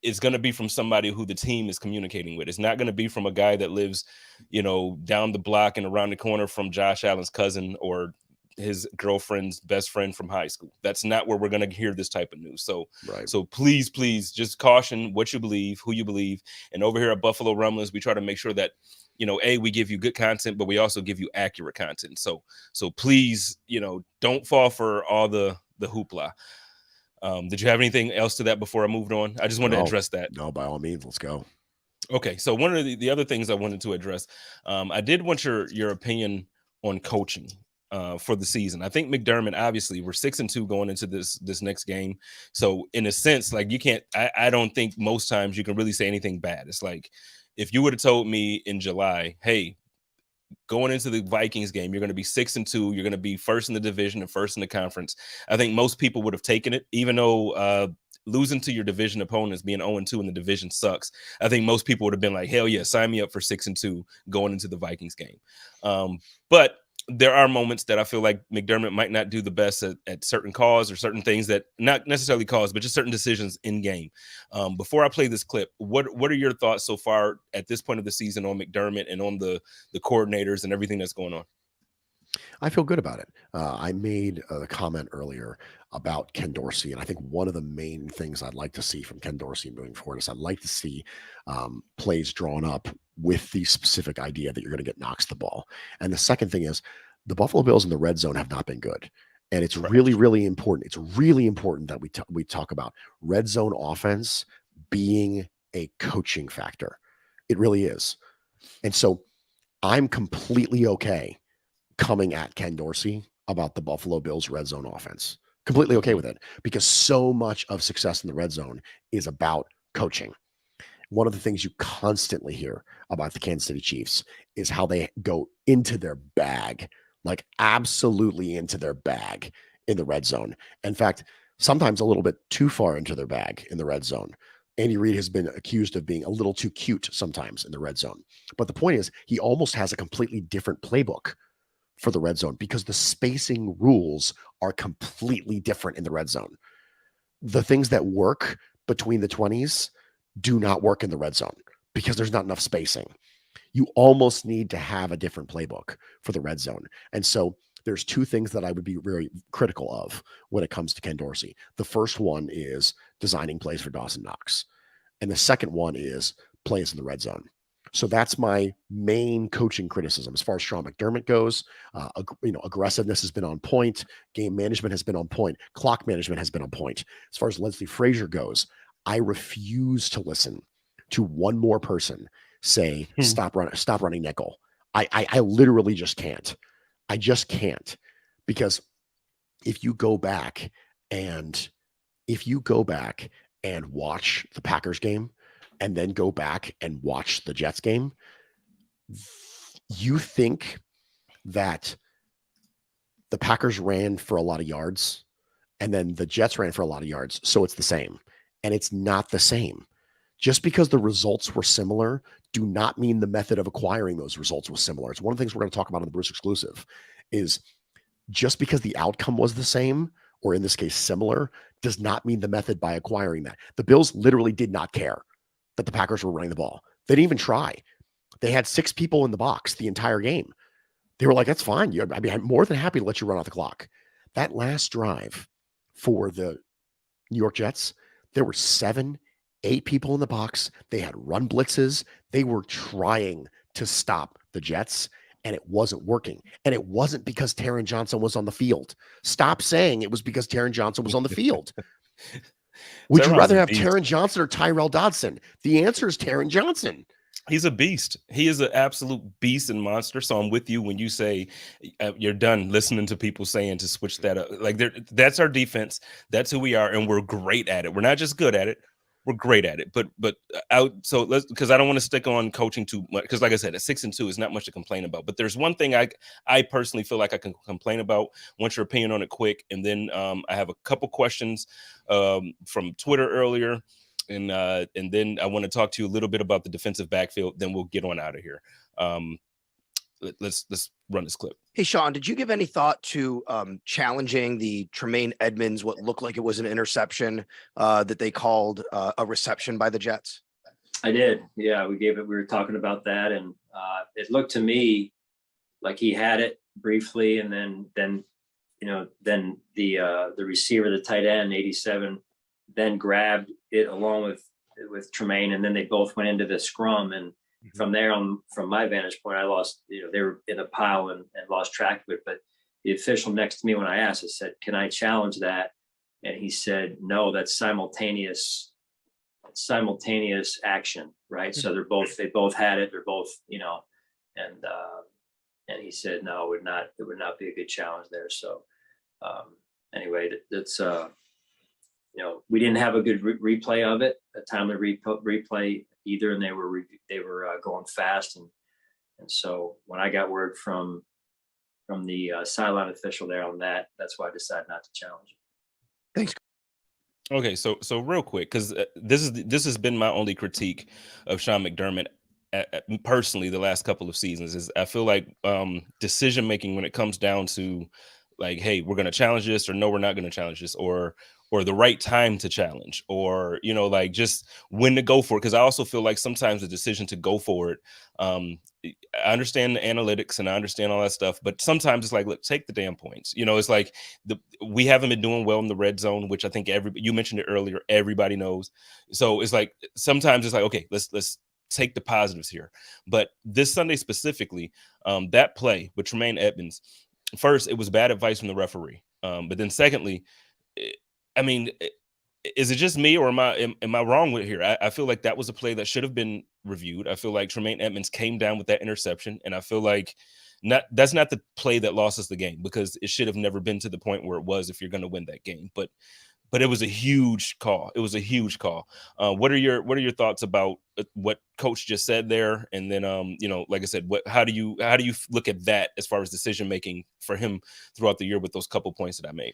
it's going to be from somebody who the team is communicating with. It's not going to be from a guy that lives, down the block and around the corner from Josh Allen's cousin or his girlfriend's best friend from high school. That's not where we're going to hear this type of news. So, So please just caution what you believe, who you believe. And over here at Buffalo Rumblings, we try to make sure that, A, we give you good content, but we also give you accurate content. So please, don't fall for all the hoopla. Did you have anything else to that before I moved on? I just wanted to address that. No, by all means, let's go. Okay, so one of the other things I wanted to address, I did want your opinion on coaching for the season. I think McDermott, obviously, we're 6-2 going into this next game. So in a sense, like you can't, I don't think most times you can really say anything bad. It's like if you would have told me in July, hey, going into the Vikings game, you're going to be 6-2. You're going to be first in the division and first in the conference. I think most people would have taken it, even though losing to your division opponents, being 0-2 in the division sucks. I think most people would have been like, hell yeah, sign me up for 6-2 going into the Vikings game. But there are moments that I feel like McDermott might not do the best at certain calls or certain things that not necessarily calls, but just certain decisions in game. Before I play this clip, what are your thoughts so far at this point of the season on McDermott and on the coordinators and everything that's going on? I feel good about it. I made a comment earlier about Ken Dorsey, and I think one of the main things I'd like to see from Ken Dorsey moving forward is I'd like to see plays drawn up with the specific idea that you're going to get Knox the ball. And the second thing is the Buffalo Bills in the red zone have not been good. And it's really, really important. It's really important that we talk about red zone offense being a coaching factor. It really is. And so I'm completely okay coming at Ken Dorsey about the Buffalo Bills red zone offense. Completely okay with it because so much of success in the red zone is about coaching. One of the things you constantly hear about the Kansas City Chiefs is how they go into their bag, like absolutely into their bag in the red zone. In fact, sometimes a little bit too far into their bag in the red zone. Andy Reid has been accused of being a little too cute sometimes in the red zone. But the point is, he almost has a completely different playbook for the red zone because the spacing rules are completely different in the red zone. The things that work between the 20s do not work in the red zone because there's not enough spacing. You almost need to have a different playbook for the red zone. And so there's two things that I would be very critical of when it comes to Ken Dorsey. The first one is designing plays for Dawson Knox. And the second one is plays in the red zone. So that's my main coaching criticism as far as Sean McDermott goes. Aggressiveness has been on point. Game management has been on point. Clock management has been on point. As far as Leslie Frazier goes, I refuse to listen to one more person say, stop running nickel. I literally just can't. I just can't. Because if you go back and watch the Packers game, and then go back and watch the Jets game, you think that the Packers ran for a lot of yards and then the Jets ran for a lot of yards. So it's the same. And it's not the same. Just because the results were similar do not mean the method of acquiring those results was similar. It's one of the things we're going to talk about in the Bruce exclusive is just because the outcome was the same, or in this case, similar, does not mean the method by acquiring that. The Bills literally did not care that the Packers were running the ball. They didn't even try. They had 6 people in the box the entire game. They were like, that's fine. I'm more than happy to let you run out the clock. That last drive for the New York Jets, there were 7, 8 people in the box. They had run blitzes. They were trying to stop the Jets, and it wasn't working. And it wasn't because Taron Johnson was on the field. Stop saying it was because Taron Johnson was on the field. Would you rather have Taron Johnson or Tyrell Dodson? The answer is Taron Johnson. He's a beast. He is an absolute beast and monster. So I'm with you when you say you're done listening to people saying to switch that up. Like that's our defense. That's who we are, and we're great at it. We're not just good at it. We're great at it. But so let's, because I don't want to stick on coaching too much, because like I said, at 6-2 is not much to complain about. But there's one thing I personally feel like I can complain about. Want your opinion on it quick, and then I have a couple questions from Twitter earlier. And then I want to talk to you a little bit about the defensive backfield. Then we'll get on out of here. Let's run this clip. Hey, Sean, did you give any thought to challenging the Tremaine Edmonds, what looked like it was an interception that they called a reception by the Jets? I did. Yeah, we were talking about that, and it looked to me like he had it briefly, and then the receiver, the tight end, 87, then grabbed it along with Tremaine, and then they both went into the scrum. And from there on, from my vantage point, I lost, they were in a pile and lost track of it. But the official next to me, when I asked, I said, can I challenge that? And he said, no, that's simultaneous action, right? So they both had it. They're both, and he said, no, it would not be a good challenge there. So anyway, that's we didn't have a good replay of it, a timely replay either, and they were going fast, and so when I got word from the sideline official there on that, that's why I decided not to challenge. Thanks. Okay, so real quick, because this has been my only critique of Sean McDermott personally the last couple of seasons, is I feel like decision making when it comes down to like, hey, we're going to challenge this, or no, we're not going to challenge this, or the right time to challenge, or like just when to go for it. Because I also feel like sometimes the decision to go for it, I understand the analytics and I understand all that stuff, but sometimes it's like, look, take the damn points. It's like we haven't been doing well in the red zone, which I think you mentioned it earlier, everybody knows. So it's like sometimes it's like, okay, let's take the positives here. But this Sunday specifically, that play with Tremaine Edmonds, first, it was bad advice from the referee. But then secondly, I mean, is it just me, or am I wrong with here? I feel like that was a play that should have been reviewed. I feel like Tremaine Edmonds came down with that interception, and I feel like that's not the play that lost us the game, because it should have never been to the point where it was if you're going to win that game. But it was a huge call. It was a huge call. What are your thoughts about what Coach just said there? And then like I said, how do you look at that as far as decision making for him throughout the year with those couple points that I made?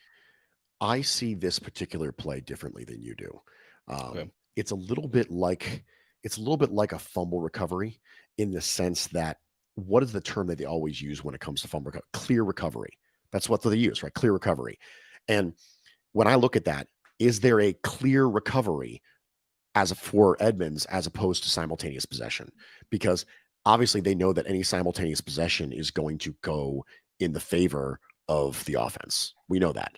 I see this particular play differently than you do. Okay. It's a little bit like a fumble recovery, in the sense that, what is the term that they always use when it comes to fumble recovery? Clear recovery. That's what they use, right? Clear recovery. And when I look at that, is there a clear recovery for Edmonds as opposed to simultaneous possession? Because obviously they know that any simultaneous possession is going to go in the favor of the offense. We know that.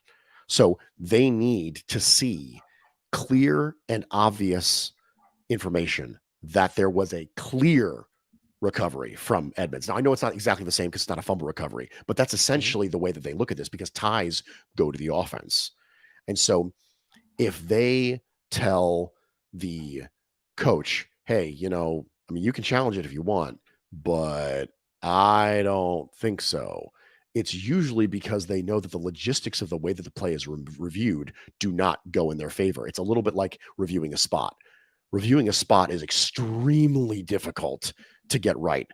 So they need to see clear and obvious information that there was a clear recovery from Edmonds. Now, I know it's not exactly the same because it's not a fumble recovery, but that's essentially the way that they look at this, because ties go to the offense. And so if they tell the coach, hey, you can challenge it if you want, but I don't think so, it's usually because they know that the logistics of the way that the play is reviewed do not go in their favor. It's a little bit like reviewing a spot. Reviewing a spot is extremely difficult to get right,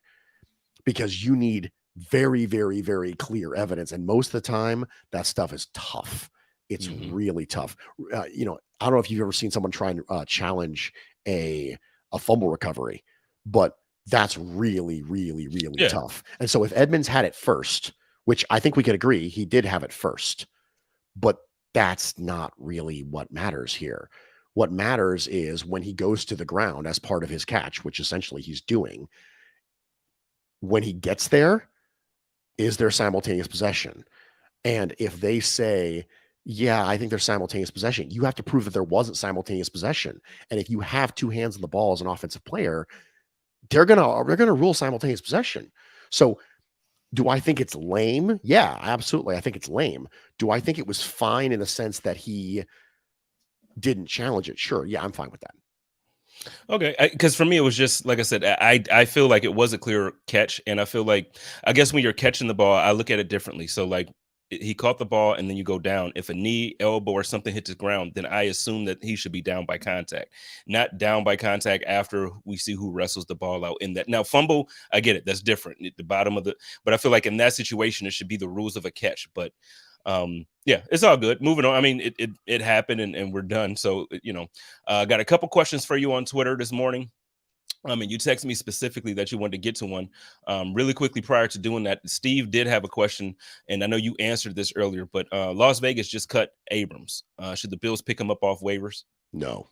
because you need very, very, very clear evidence. And most of the time, that stuff is tough. It's really tough. I don't know if you've ever seen someone try and challenge a fumble recovery, but that's really, really, really tough. And so if Edmonds had it first, which I think we could agree he did have it first, but that's not really what matters here. What matters is when he goes to the ground as part of his catch, which essentially he's doing, when he gets there, is there simultaneous possession? And if they say, yeah, I think there's simultaneous possession, you have to prove that there wasn't simultaneous possession. And if you have two hands on the ball as an offensive player, they're gonna rule simultaneous possession. So do I think it's lame? Yeah, absolutely. I think it's lame. Do I think it was fine in the sense that he didn't challenge it? Sure. Yeah, I'm fine with that. Okay, because for me, it was just like I said, I feel like it was a clear catch, and I feel like, I guess when you're catching the ball, I look at it differently. So like, he caught the ball and then you go down. If a knee, elbow, or something hits the ground, then I assume that he should be down by contact, not down by contact after we see who wrestles the ball out in that. Now, fumble, I get it. That's different. At the bottom of but I feel like in that situation, it should be the rules of a catch. But yeah, it's all good. Moving on. I mean, it happened and we're done. So, got a couple questions for you on Twitter this morning. And you texted me specifically that you wanted to get to one. Really quickly prior to doing that, Steve did have a question, and I know you answered this earlier, but Las Vegas just cut Abrams. Should the Bills pick him up off waivers? No.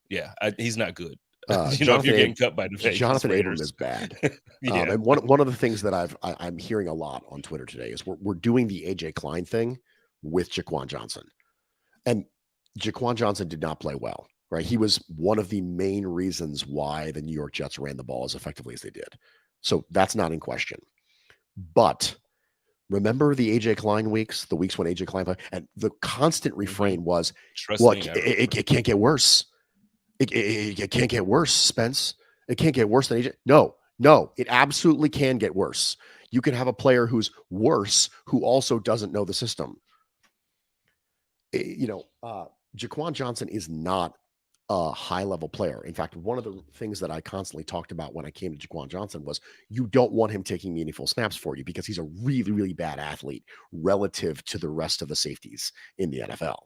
Yeah, he's not good. If you're getting cut by the Vegas Jonathan Raiders. Abram is bad. Yeah. And one of the things that I'm hearing a lot on Twitter today is we're doing the AJ Klein thing with Jaquan Johnson, and Jaquan Johnson did not play well. Right. He was one of the main reasons why the New York Jets ran the ball as effectively as they did. So that's not in question. But Remember the AJ Klein weeks, the weeks when AJ Klein played, and the constant refrain was, Trust "Well, me, it can't get worse. It can't get worse, Spence. It can't get worse than AJ." No, it absolutely can get worse. You can have a player who's worse who also doesn't know the system. Jaquan Johnson is not a high-level player. In fact, one of the things that I constantly talked about when I came to Jaquan Johnson was you don't want him taking meaningful snaps for you because he's a really, really bad athlete relative to the rest of the safeties in the NFL.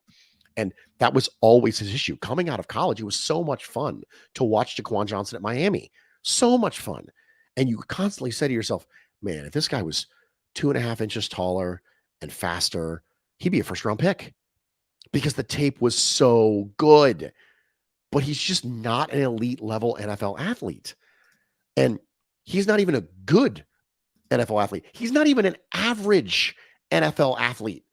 And that was always his issue. Coming out of college, it was so much fun to watch Jaquan Johnson at Miami. So much fun. And you constantly say to yourself, man, if this guy was 2.5 inches taller and faster, he'd be a first-round pick because the tape was so good. But he's just not an elite level NFL athlete. And he's not even a good NFL athlete. He's not even an average NFL athlete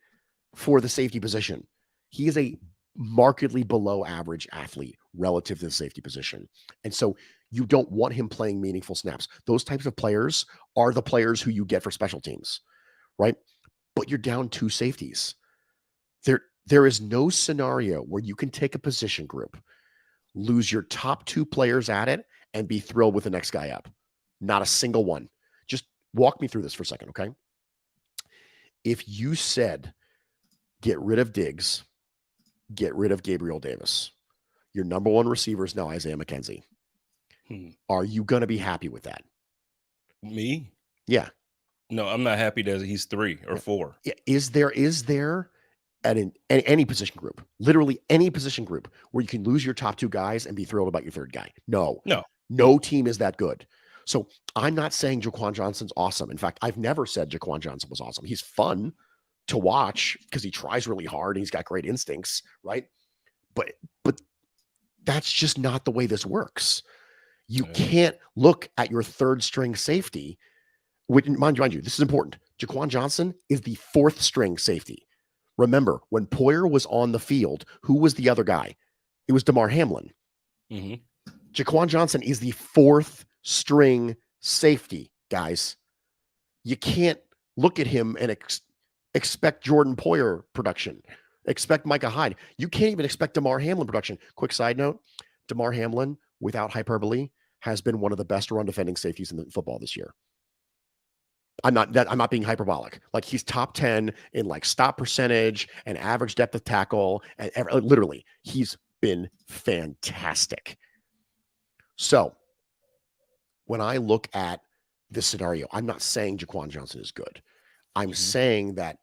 for the safety position. He is a markedly below average athlete relative to the safety position. And so you don't want him playing meaningful snaps. Those types of players are the players who you get for special teams, right? But you're down 2 safeties. There is no scenario where you can take a position group, lose your top 2 players at it, and be thrilled with the next guy up. Not a single one. Just walk me through this for a second, okay? If you said, get rid of Diggs, get rid of Gabriel Davis, your number 1 receiver is now Isaiah McKenzie. Are you going to be happy with that? Me? Yeah. No, I'm not happy that he's 3 or 4. Yeah. Is there at any position group, literally any position group, where you can lose your top 2 guys and be thrilled about your 3rd guy? No team is that good. So I'm not saying Jaquan Johnson's awesome. In fact, I've never said Jaquan Johnson was awesome. He's fun to watch because he tries really hard and he's got great instincts, right? But that's just not the way this works. You can't look at your 3rd string safety, which, mind you, this is important. Jaquan Johnson is the 4th string safety. Remember, when Poyer was on the field, who was the other guy? It was Damar Hamlin. Mm-hmm. Jaquan Johnson is the 4th string safety, guys. You can't look at him and expect Jordan Poyer production. Expect Micah Hyde. You can't even expect Damar Hamlin production. Quick side note, Damar Hamlin, without hyperbole, has been one of the best run defending safeties in the football this year. I'm not being hyperbolic. Like, he's top 10 in like stop percentage and average depth of tackle. And literally, he's been fantastic. So when I look at this scenario, I'm not saying Jaquan Johnson is good. I'm saying that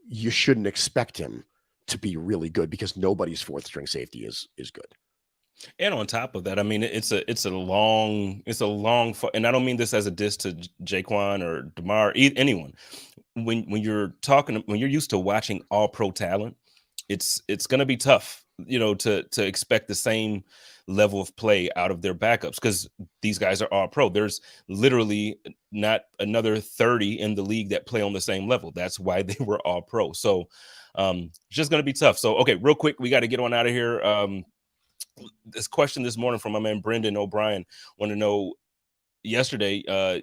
you shouldn't expect him to be really good because nobody's 4th string safety is good. And on top of that, I mean, it's a long, and I don't mean this as a diss to Jaquan or Damar, anyone. When you're used to watching all pro talent, it's going to be tough, to expect the same level of play out of their backups because these guys are all pro. There's literally not another 30 in the league that play on the same level. That's why they were all pro. So it's just going to be tough. So, okay, real quick, we got to get on out of here. This question this morning from my man Brendan O'Brien. Want to know, yesterday I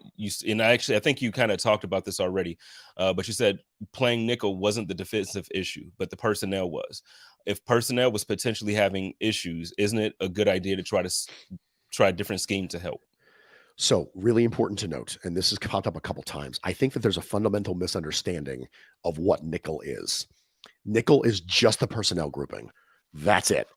think you kind of talked about this already, but you said playing nickel wasn't the defensive issue, but the personnel was. If personnel was potentially having issues, isn't it a good idea to try a different scheme to help? So really important to note, and this has popped up a couple times, I think that there's a fundamental misunderstanding of what nickel is. Nickel is just the personnel grouping. That's it.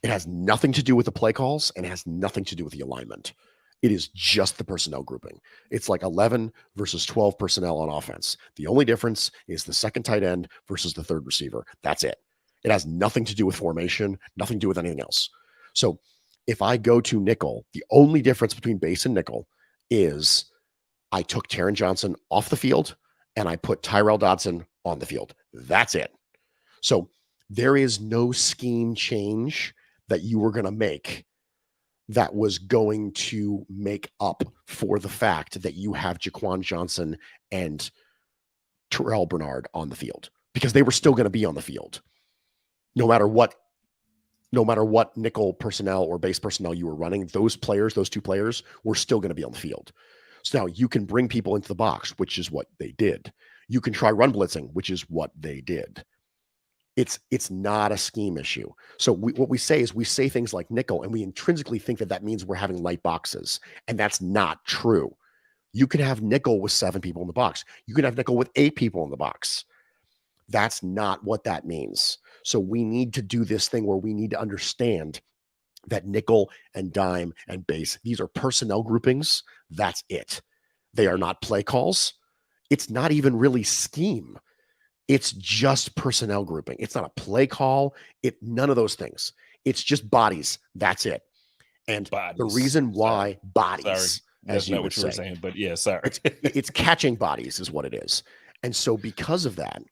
It has nothing to do with the play calls and it has nothing to do with the alignment. It is just the personnel grouping. It's like 11 versus 12 personnel on offense. The only difference is the 2nd tight end versus the 3rd receiver. That's it. It has nothing to do with formation, nothing to do with anything else. So if I go to nickel, the only difference between base and nickel is I took Taron Johnson off the field and I put Tyrell Dodson on the field. That's it. So there is no scheme change that you were going to make that was going to make up for the fact that you have Jaquan Johnson and Terrell Bernard on the field, because they were still going to be on the field. No matter what nickel personnel or base personnel you were running, those 2 players were still going to be on the field. So now you can bring people into the box, which is what they did. You can try run blitzing, which is what they did. It's not a scheme issue. So what we say is we say things like nickel, and we intrinsically think that means we're having light boxes, and that's not true. You can have nickel with 7 people in the box. You can have nickel with 8 people in the box. That's not what that means. So we need to do this thing where we need to understand that nickel and dime and base, these are personnel groupings. That's it. They are not play calls. It's not even really scheme. It's just personnel grouping. It's not a play call. None of those things. It's just bodies. That's it. And bodies. The reason why bodies, as you were saying, but yeah, sorry. it's catching bodies is what it is. And so because of that,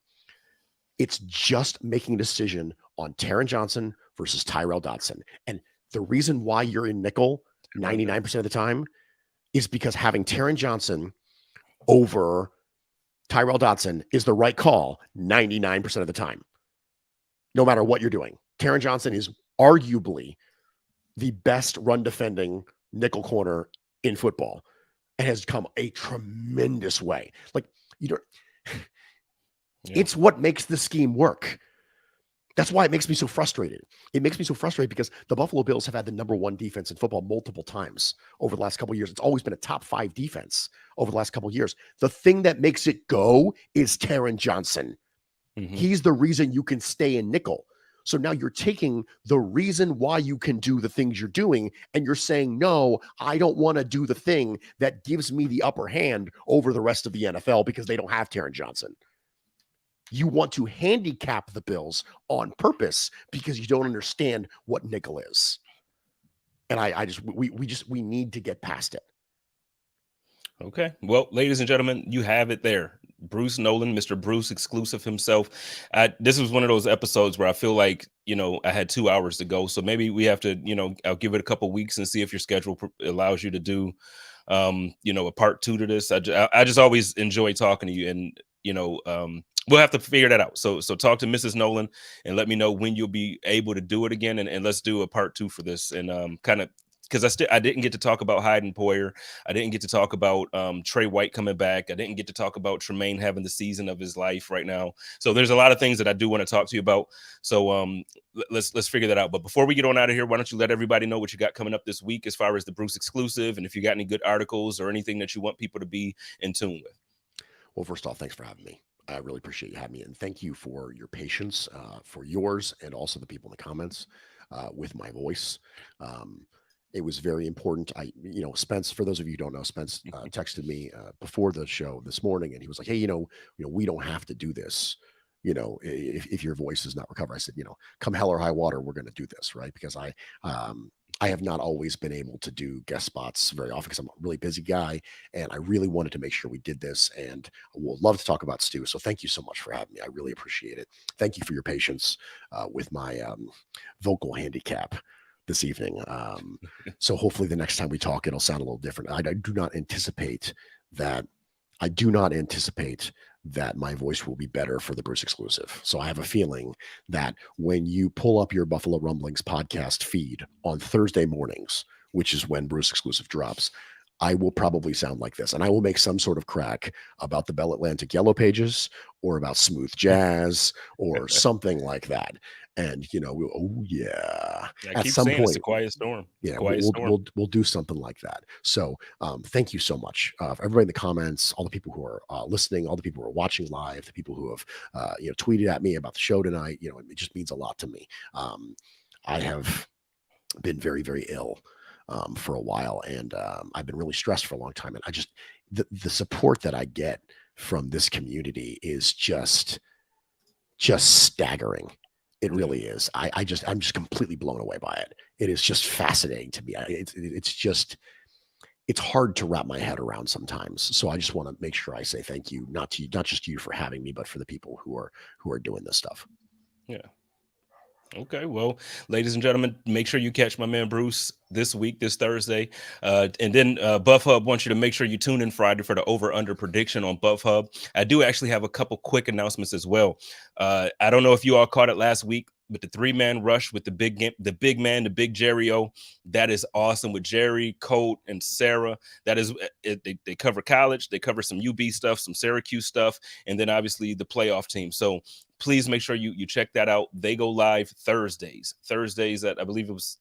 it's just making a decision on Taron Johnson versus Tyrel Dodson. And the reason why you're in nickel 99% of the time is because having Taron Johnson over Tyrel Dodson is the right call 99% of the time, no matter what you're doing. Taron Johnson is arguably the best run defending nickel corner in football and has come a tremendous way. Like, you don't, it's what makes the scheme work. That's why it makes me so frustrated. It makes me so frustrated because the Buffalo Bills have had the number 1 defense in football multiple times over the last couple of years. It's always been a top 5 defense over the last couple of years. The thing that makes it go is Taron Johnson. Mm-hmm. He's the reason you can stay in nickel. So now you're taking the reason why you can do the things you're doing, and you're saying, no, I don't want to do the thing that gives me the upper hand over the rest of the NFL because they don't have Taron Johnson. You want to handicap the Bills on purpose because you don't understand what nickel is. And we need to get past it. Okay. Well, ladies and gentlemen, you have it there. Bruce Nolan, Mr. Bruce exclusive himself. This was one of those episodes where I feel like, I had 2 hours to go. So maybe we have to, I'll give it a couple weeks and see if your schedule allows you to do, a part 2 to this. I just always enjoy talking to you, and, we'll have to figure that out. So talk to Mrs. Nolan and let me know when you'll be able to do it again. And let's do a part 2 for this. And kind of, because I didn't get to talk about Hayden Poyer. I didn't get to talk about Trey White coming back. I didn't get to talk about Tremaine having the season of his life right now. So there's a lot of things that I do want to talk to you about. So let's figure that out. But before we get on out of here, why don't you let everybody know what you got coming up this week as far as the Bruce exclusive, and if you got any good articles or anything that you want people to be in tune with. Well, first off, thanks for having me. I really appreciate you having me, and thank you for your patience, for yours and also the people in the comments with my voice. It was very important. Spence, for those of you who don't know, Spence texted me before the show this morning, and he was like, hey, we don't have to do this. If your voice is not recovered. I said, come hell or high water, we're going to do this, right? Because I have not always been able to do guest spots very often because I'm a really busy guy, and I really wanted to make sure we did this, and we'll love to talk about Stu. So thank you so much for having me. I really appreciate it. Thank you for your patience with my vocal handicap this evening. So hopefully the next time we talk, it'll sound a little different. I do not anticipate that my voice will be better for the Bruce exclusive. So I have a feeling that when you pull up your Buffalo Rumblings podcast feed on Thursday mornings, which is when Bruce exclusive drops, I will probably sound like this, and I will make some sort of crack about the Bell Atlantic Yellow Pages or about smooth jazz or something like that. And at some point, it's a quiet storm. Yeah, we'll do something like that. So thank you so much for everybody in the comments, all the people who are listening, all the people who are watching live, the people who have tweeted at me about the show tonight. It just means a lot to me. I have been very, very ill for a while, and I've been really stressed for a long time. And I just the support that I get from this community is just staggering. It really is. I'm just completely blown away by it. It is just fascinating to me. It's hard to wrap my head around sometimes. So I just want to make sure I say thank you, not just you for having me, but for the people who are doing this stuff. Yeah. Okay, well, ladies and gentlemen, make sure you catch my man Bruce this week, this Thursday. And then Buff Hub wants you to make sure you tune in Friday for the over-under prediction on Buff Hub. I do actually have a couple quick announcements as well. I don't know if you all caught it last week. with the 3-man rush with the big man, the big Jerry O. That is awesome with Jerry, Colt, and Sarah. That is they cover college, they cover some UB stuff, some Syracuse stuff, and then obviously the playoff team. So please make sure you check that out. They go live Thursdays at, I believe it was,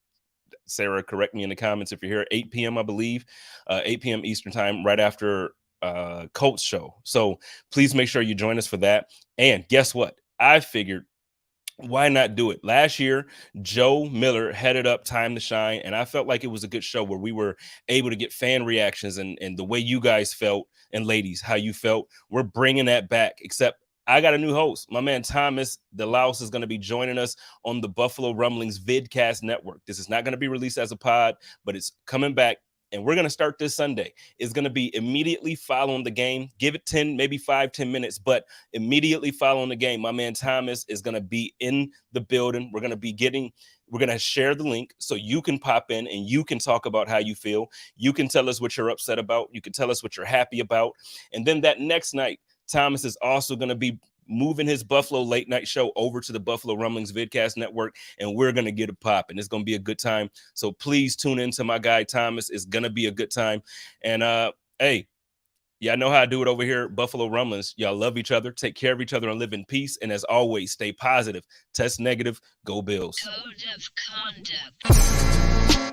Sarah, correct me in the comments if you're here, 8 p.m. I believe, 8 p.m. Eastern time, right after Colt's show. So please make sure you join us for that. And guess what? I figured, why not do it? Last year, Joe Miller headed up Time to Shine, and I felt like it was a good show where we were able to get fan reactions and the way you guys felt, and ladies, how you felt. We're bringing that back, except I got a new host. My man Thomas DeLaus is going to be joining us on the Buffalo Rumblings Vidcast Network. This is not going to be released as a pod, but it's coming back. And we're going to start this Sunday. It's going to be immediately following the game. Give it 10, maybe 5-10 minutes, but immediately following the game, my man Thomas is going to be in the building. We're going to share the link so you can pop in and you can talk about how you feel. You can tell us what you're upset about. You can tell us what you're happy about. And then that next night, Thomas is also going to be moving his Buffalo late night show over to the Buffalo Rumblings Vidcast Network, and we're going to get it popping. It's going to be a good time. So please tune in to my guy, Thomas. It's going to be a good time. And, hey, y'all know how I do it over here at Buffalo Rumblings. Y'all love each other, take care of each other, and live in peace. And as always, stay positive, test negative, go Bills. Code of conduct.